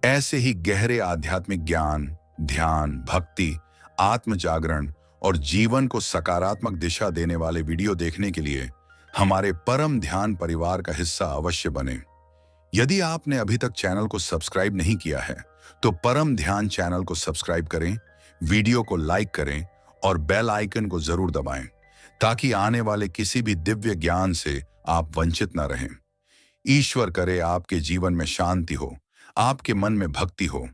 ऐसे ही गहरे आध्यात्मिक ज्ञान, ध्यान, भक्ति, आत्म जागरण और जीवन को सकारात्मक दिशा देने वाले वीडियो देखने के लिए हमारे परम ध्यान परिवार का हिस्सा अवश्य बने। यदि आपने अभी तक चैनल को सब्सक्राइब नहीं किया है तो परम ध्यान चैनल को सब्सक्राइब करें, वीडियो को लाइक करें और बेल आइकन को जरूर दबाएं ताकि आने वाले किसी भी दिव्य ज्ञान से आप वंचित न रहें। ईश्वर करे आपके जीवन में शांति हो, आपके मन में भक्ति हो,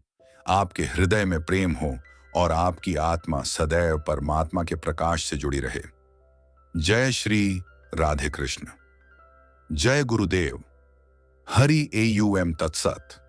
आपके हृदय में प्रेम हो और आपकी आत्मा सदैव परमात्मा के प्रकाश से जुड़ी रहे। जय श्री राधे कृष्ण। जय गुरुदेव। हरि AUM तत्सत।